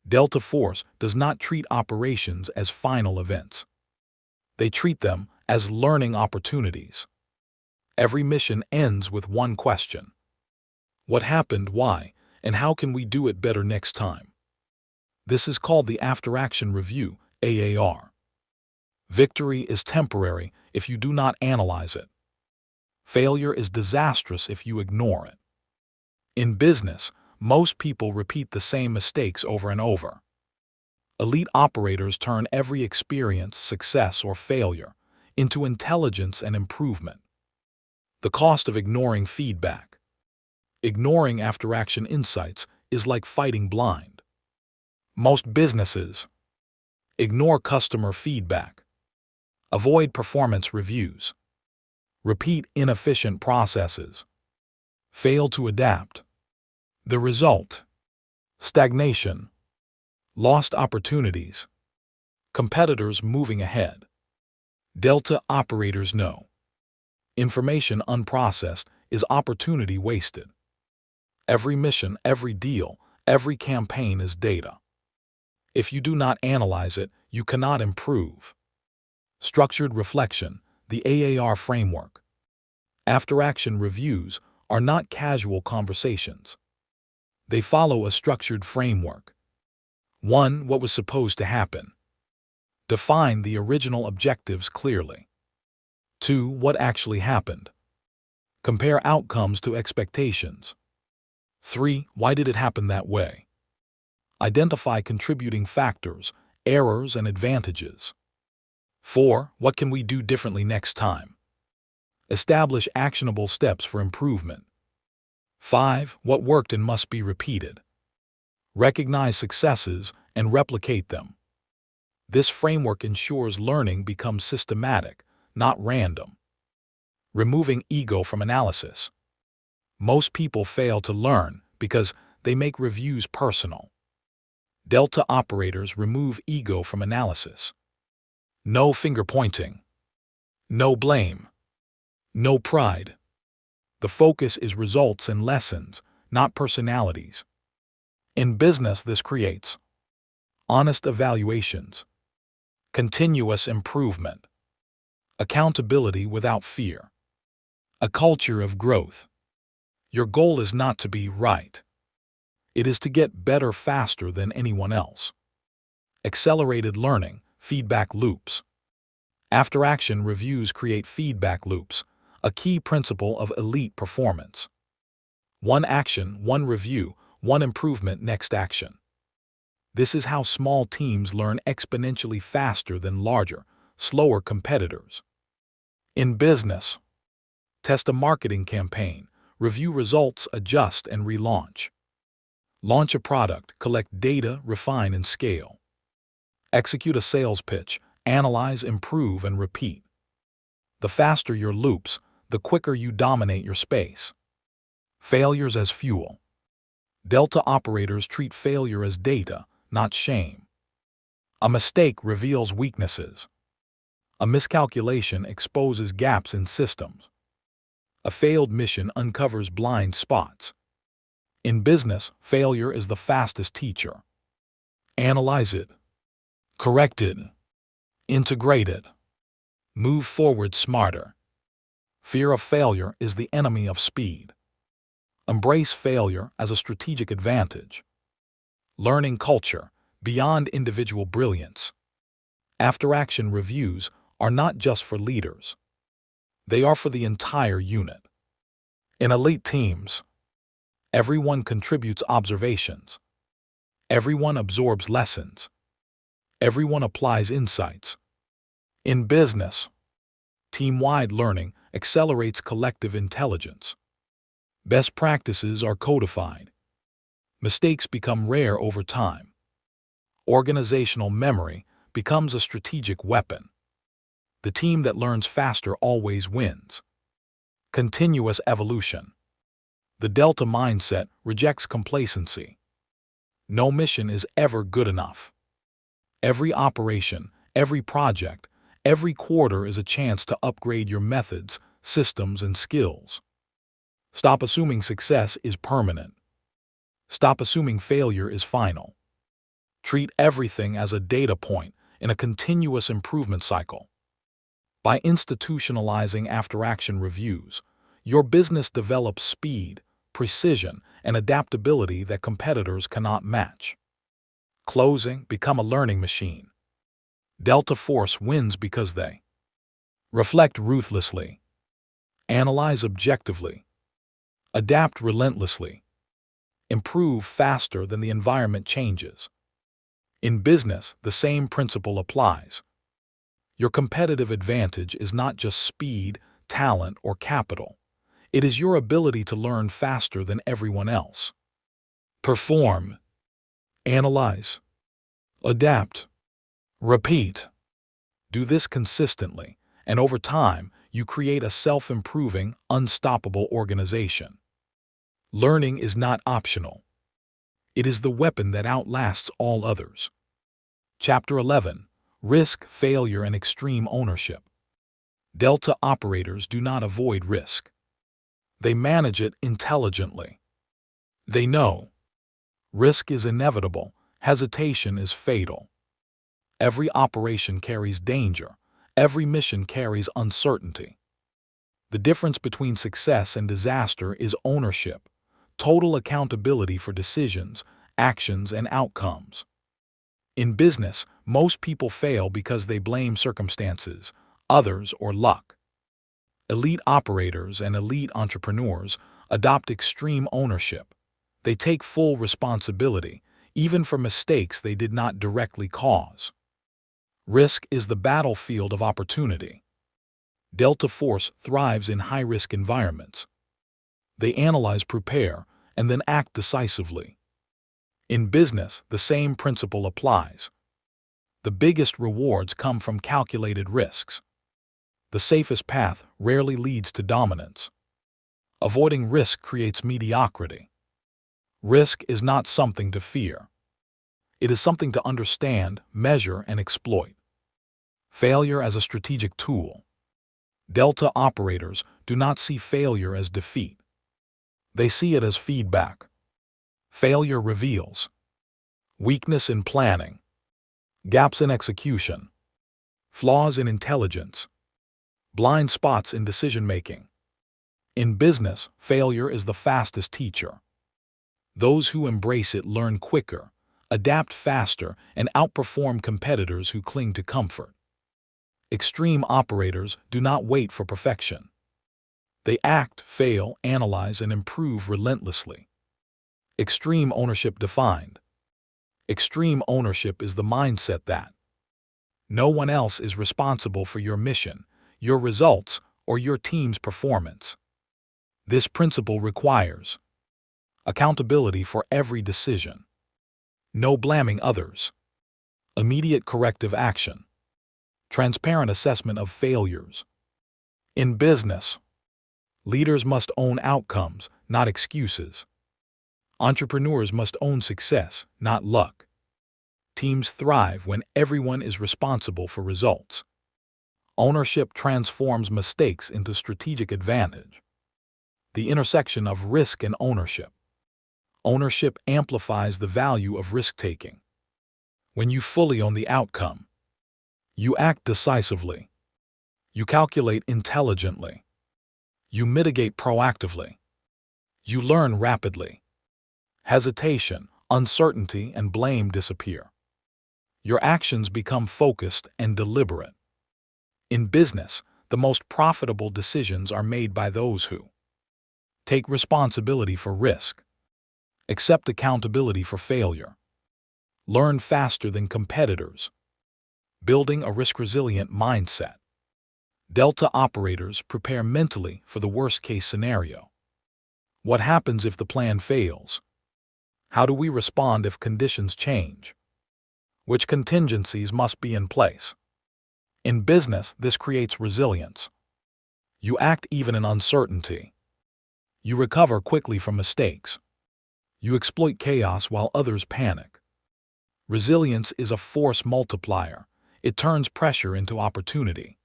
Delta Force does not treat operations as final events. They treat them as learning opportunities. Every mission ends with one question. What happened, why, and how can we do it better next time? This is called the After Action Review, AAR. Victory is temporary if you do not analyze it. Failure is disastrous if you ignore it. In business, most people repeat the same mistakes over and over. Elite operators turn every experience, success, or failure into intelligence and improvement. The cost of ignoring feedback. Ignoring after-action insights is like fighting blind. Most businesses ignore customer feedback, avoid performance reviews, repeat inefficient processes, fail to adapt. The result: stagnation, lost opportunities, competitors moving ahead. Delta operators know information unprocessed is opportunity wasted. Every mission, every deal, every campaign is data. If you do not analyze it, you cannot improve. Structured reflection, the AAR framework. After-action reviews are not casual conversations. They follow a structured framework. 1. What was supposed to happen? Define the original objectives clearly. 2. What actually happened? Compare outcomes to expectations. 3. Why did it happen that way? Identify contributing factors, errors, and advantages. 4. What can we do differently next time? Establish actionable steps for improvement. 5. What worked and must be repeated? Recognize successes and replicate them. This framework ensures learning becomes systematic, not random. Removing ego from analysis. Most people fail to learn because they make reviews personal. Delta operators remove ego from analysis. No finger-pointing. No blame. No pride. The focus is results and lessons, not personalities. In business, this creates honest evaluations, continuous improvement, accountability without fear, a culture of growth. Your goal is not to be right. It is to get better faster than anyone else. Accelerated learning, feedback loops. After-action reviews create feedback loops, a key principle of elite performance. One action, one review, one improvement, next action. This is how small teams learn exponentially faster than larger, slower competitors. In business, test a marketing campaign, review results, adjust, and relaunch. Launch a product, collect data, refine, and scale. Execute a sales pitch, analyze, improve, and repeat. The faster your loops, the quicker you dominate your space. Failures as fuel. Delta operators treat failure as data, not shame. A mistake reveals weaknesses. A miscalculation exposes gaps in systems. A failed mission uncovers blind spots. In business, failure is the fastest teacher. Analyze it. Correct it. Integrate it. Move forward smarter. Fear of failure is the enemy of speed. Embrace failure as a strategic advantage. Learning culture, beyond individual brilliance. After-action reviews are not just for leaders. They are for the entire unit. In elite teams, everyone contributes observations. Everyone absorbs lessons. Everyone applies insights. In business, team-wide learning accelerates collective intelligence. Best practices are codified. Mistakes become rare over time. Organizational memory becomes a strategic weapon. The team that learns faster always wins. Continuous evolution. The Delta mindset rejects complacency. No mission is ever good enough. Every operation, every project, every quarter is a chance to upgrade your methods, systems, and skills. Stop assuming success is permanent. Stop assuming failure is final. Treat everything as a data point in a continuous improvement cycle. By institutionalizing after-action reviews, your business develops speed, precision, and adaptability that competitors cannot match. Closing, become a learning machine. Delta Force wins because they reflect ruthlessly, analyze objectively, adapt relentlessly, improve faster than the environment changes. In business, the same principle applies. Your competitive advantage is not just speed, talent, or capital. It is your ability to learn faster than everyone else. Perform, analyze, adapt, repeat. Do this consistently, and over time, you create a self-improving, unstoppable organization. Learning is not optional. It is the weapon that outlasts all others. Chapter 11. Risk, Failure, and Extreme Ownership. Delta operators do not avoid risk. They manage it intelligently. They know risk is inevitable, hesitation is fatal. Every operation carries danger. Every mission carries uncertainty. The difference between success and disaster is ownership, total accountability for decisions, actions, and outcomes. In business, most people fail because they blame circumstances, others, or luck. Elite operators and elite entrepreneurs adopt extreme ownership. They take full responsibility, even for mistakes they did not directly cause. Risk is the battlefield of opportunity. Delta Force thrives in high-risk environments. They analyze, prepare, and then act decisively. In business, the same principle applies. The biggest rewards come from calculated risks. The safest path rarely leads to dominance. Avoiding risk creates mediocrity. Risk is not something to fear. It is something to understand, measure, and exploit. Failure as a strategic tool. Delta operators do not see failure as defeat. They see it as feedback. Failure reveals weakness in planning, gaps in execution, flaws in intelligence, blind spots in decision-making. In business, failure is the fastest teacher. Those who embrace it learn quicker, adapt faster, and outperform competitors who cling to comfort. Extreme operators do not wait for perfection. They act, fail, analyze, and improve relentlessly. Extreme ownership defined. Extreme ownership is the mindset that no one else is responsible for your mission, your results, or your team's performance. This principle requires accountability for every decision, no blaming others, immediate corrective action, transparent assessment of failures. In business, leaders must own outcomes, not excuses. Entrepreneurs must own success, not luck. Teams thrive when everyone is responsible for results. Ownership transforms mistakes into strategic advantage. The intersection of risk and ownership. Ownership amplifies the value of risk-taking. When you fully own the outcome, you act decisively. You calculate intelligently. You mitigate proactively. You learn rapidly. Hesitation, uncertainty, and blame disappear. Your actions become focused and deliberate. In business, the most profitable decisions are made by those who take responsibility for risk, accept accountability for failure, learn faster than competitors, building a risk-resilient mindset. Delta operators prepare mentally for the worst-case scenario. What happens if the plan fails? How do we respond if conditions change? Which contingencies must be in place? In business, this creates resilience. You act even in uncertainty. You recover quickly from mistakes. You exploit chaos while others panic. Resilience is a force multiplier. It turns pressure into opportunity.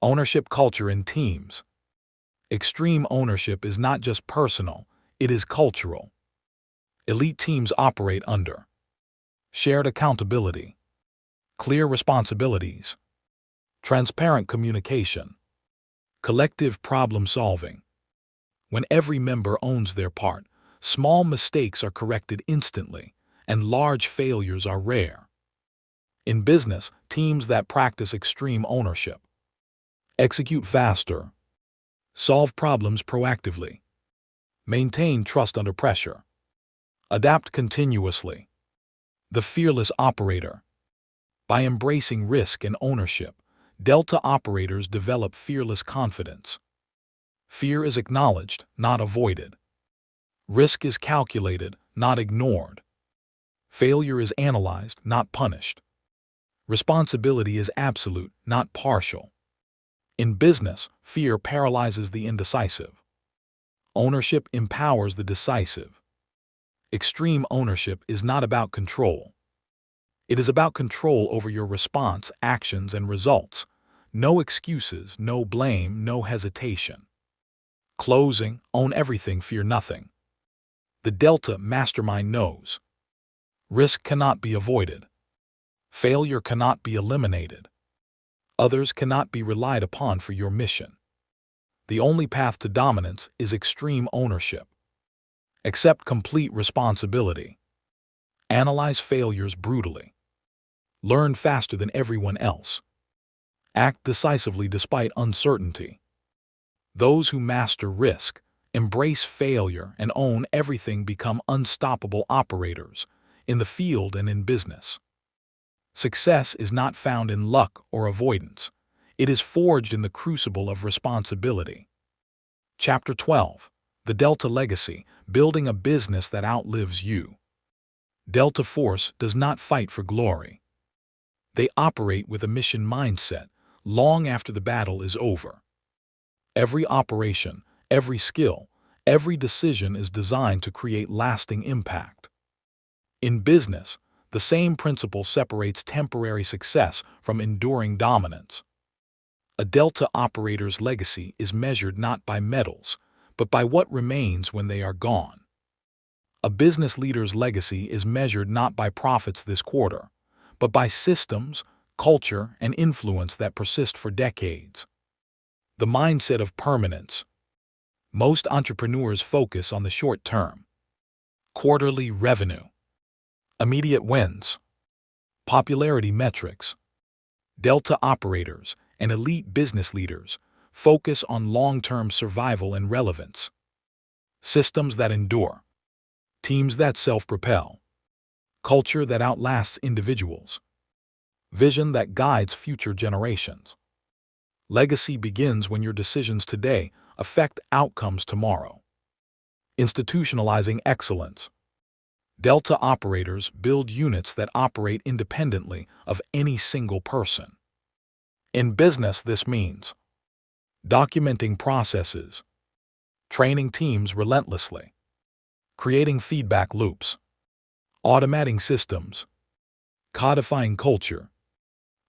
Ownership culture in teams. Extreme ownership is not just personal, it is cultural. Elite teams operate under shared accountability, clear responsibilities, transparent communication, collective problem solving. When every member owns their part, small mistakes are corrected instantly, and large failures are rare. In business, teams that practice extreme ownership execute faster, solve problems proactively, maintain trust under pressure, adapt continuously. The fearless operator. By embracing risk and ownership, Delta operators develop fearless confidence. Fear is acknowledged, not avoided. Risk is calculated, not ignored. Failure is analyzed, not punished. Responsibility is absolute, not partial. In business, fear paralyzes the indecisive. Ownership empowers the decisive. Extreme ownership is not about control. It is about control over your response, actions, and results. No excuses, no blame, no hesitation. Closing, own everything, fear nothing. The Delta Mastermind knows. Risk cannot be avoided. Failure cannot be eliminated. Others cannot be relied upon for your mission. The only path to dominance is extreme ownership. Accept complete responsibility. Analyze failures brutally. Learn faster than everyone else. Act decisively despite uncertainty. Those who master risk, embrace failure, and own everything become unstoppable operators in the field and in business. Success is not found in luck or avoidance. It is forged in the crucible of responsibility. Chapter 12. The Delta Legacy, Building a Business That Outlives You. Delta Force does not fight for glory. They operate with a mission mindset long after the battle is over. Every operation, every skill, every decision is designed to create lasting impact. In business, the same principle separates temporary success from enduring dominance. A Delta operator's legacy is measured not by medals, but by what remains when they are gone. A business leader's legacy is measured not by profits this quarter, but by systems, culture, and influence that persist for decades. The mindset of permanence. Most entrepreneurs focus on the short term. Quarterly revenue. Immediate wins. Popularity metrics. Delta operators and elite business leaders focus on long-term survival and relevance. Systems that endure. Teams that self-propel. Culture that outlasts individuals. Vision that guides future generations. Legacy begins when your decisions today affect outcomes tomorrow. Institutionalizing excellence. Delta operators build units that operate independently of any single person. In business, this means documenting processes, training teams relentlessly, creating feedback loops, automating systems, codifying culture.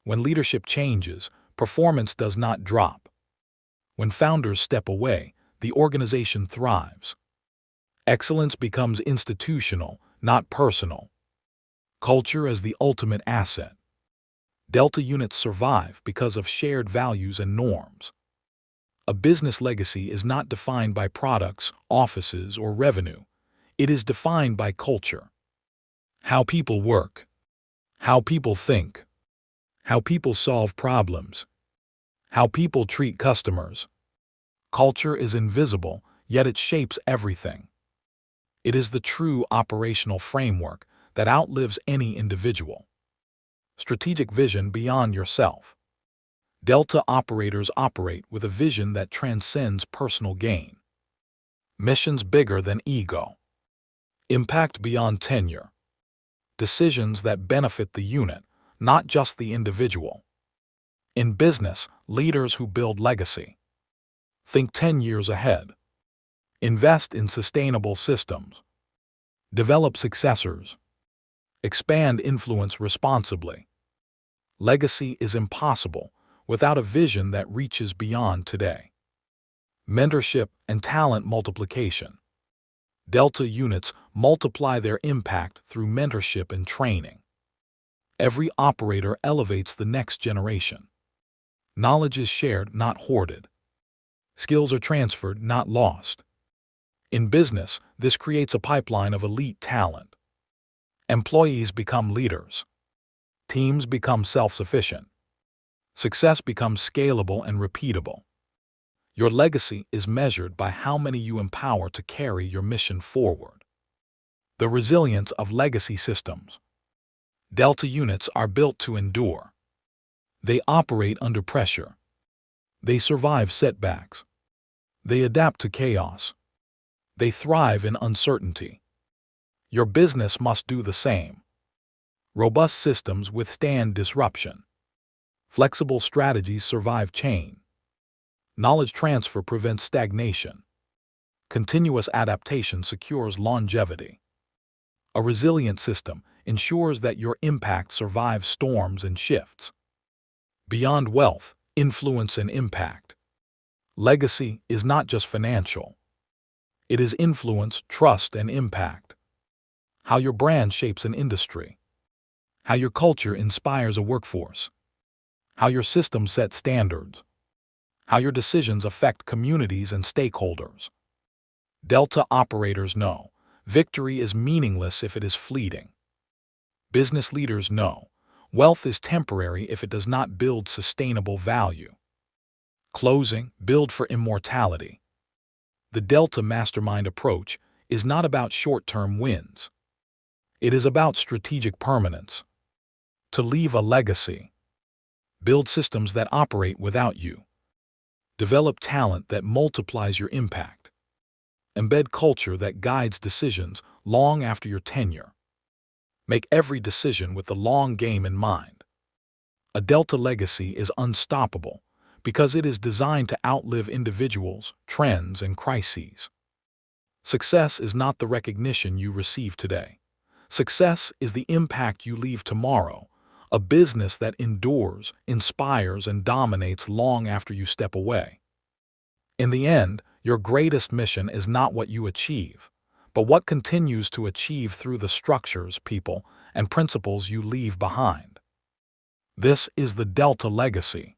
When leadership changes, performance does not drop. When founders step away, the organization thrives. Excellence becomes institutional, not personal. Culture as the ultimate asset. Delta units survive because of shared values and norms. A business legacy is not defined by products, offices, or revenue. It is defined by culture. How people work, how people think, how people solve problems, how people treat customers. Culture is invisible, yet it shapes everything. It is the true operational framework that outlives any individual. Strategic vision beyond yourself. Delta operators operate with a vision that transcends personal gain. Missions bigger than ego. Impact beyond tenure. Decisions that benefit the unit, not just the individual. In business, leaders who build legacy. Think 10 years ahead. Invest in sustainable systems. Develop successors. Expand influence responsibly. Legacy is impossible without a vision that reaches beyond today. Mentorship and talent multiplication. Delta units multiply their impact through mentorship and training. Every operator elevates the next generation. Knowledge is shared, not hoarded. Skills are transferred, not lost. In business, this creates a pipeline of elite talent. Employees become leaders. Teams become self-sufficient. Success becomes scalable and repeatable. Your legacy is measured by how many you empower to carry your mission forward. The resilience of legacy systems. Delta units are built to endure. They operate under pressure. They survive setbacks. They adapt to chaos. They thrive in uncertainty. Your business must do the same. Robust systems withstand disruption. Flexible strategies survive change. Knowledge transfer prevents stagnation. Continuous adaptation secures longevity. A resilient system ensures that your impact survives storms and shifts. Beyond wealth, influence and impact. Legacy is not just financial. It is influence, trust, and impact. How your brand shapes an industry. How your culture inspires a workforce. How your system sets standards. How your decisions affect communities and stakeholders. Delta operators know victory is meaningless if it is fleeting. Business leaders know wealth is temporary if it does not build sustainable value. Closing, build for immortality. The Delta Mastermind approach is not about short-term wins. It is about strategic permanence. To leave a legacy. Build systems that operate without you. Develop talent that multiplies your impact. Embed culture that guides decisions long after your tenure. Make every decision with the long game in mind. A Delta legacy is unstoppable because it is designed to outlive individuals, trends, and crises. Success is not the recognition you receive today. Success is the impact you leave tomorrow, a business that endures, inspires, and dominates long after you step away. In the end, your greatest mission is not what you achieve, but what continues to achieve through the structures, people, and principles you leave behind. This is the Delta legacy.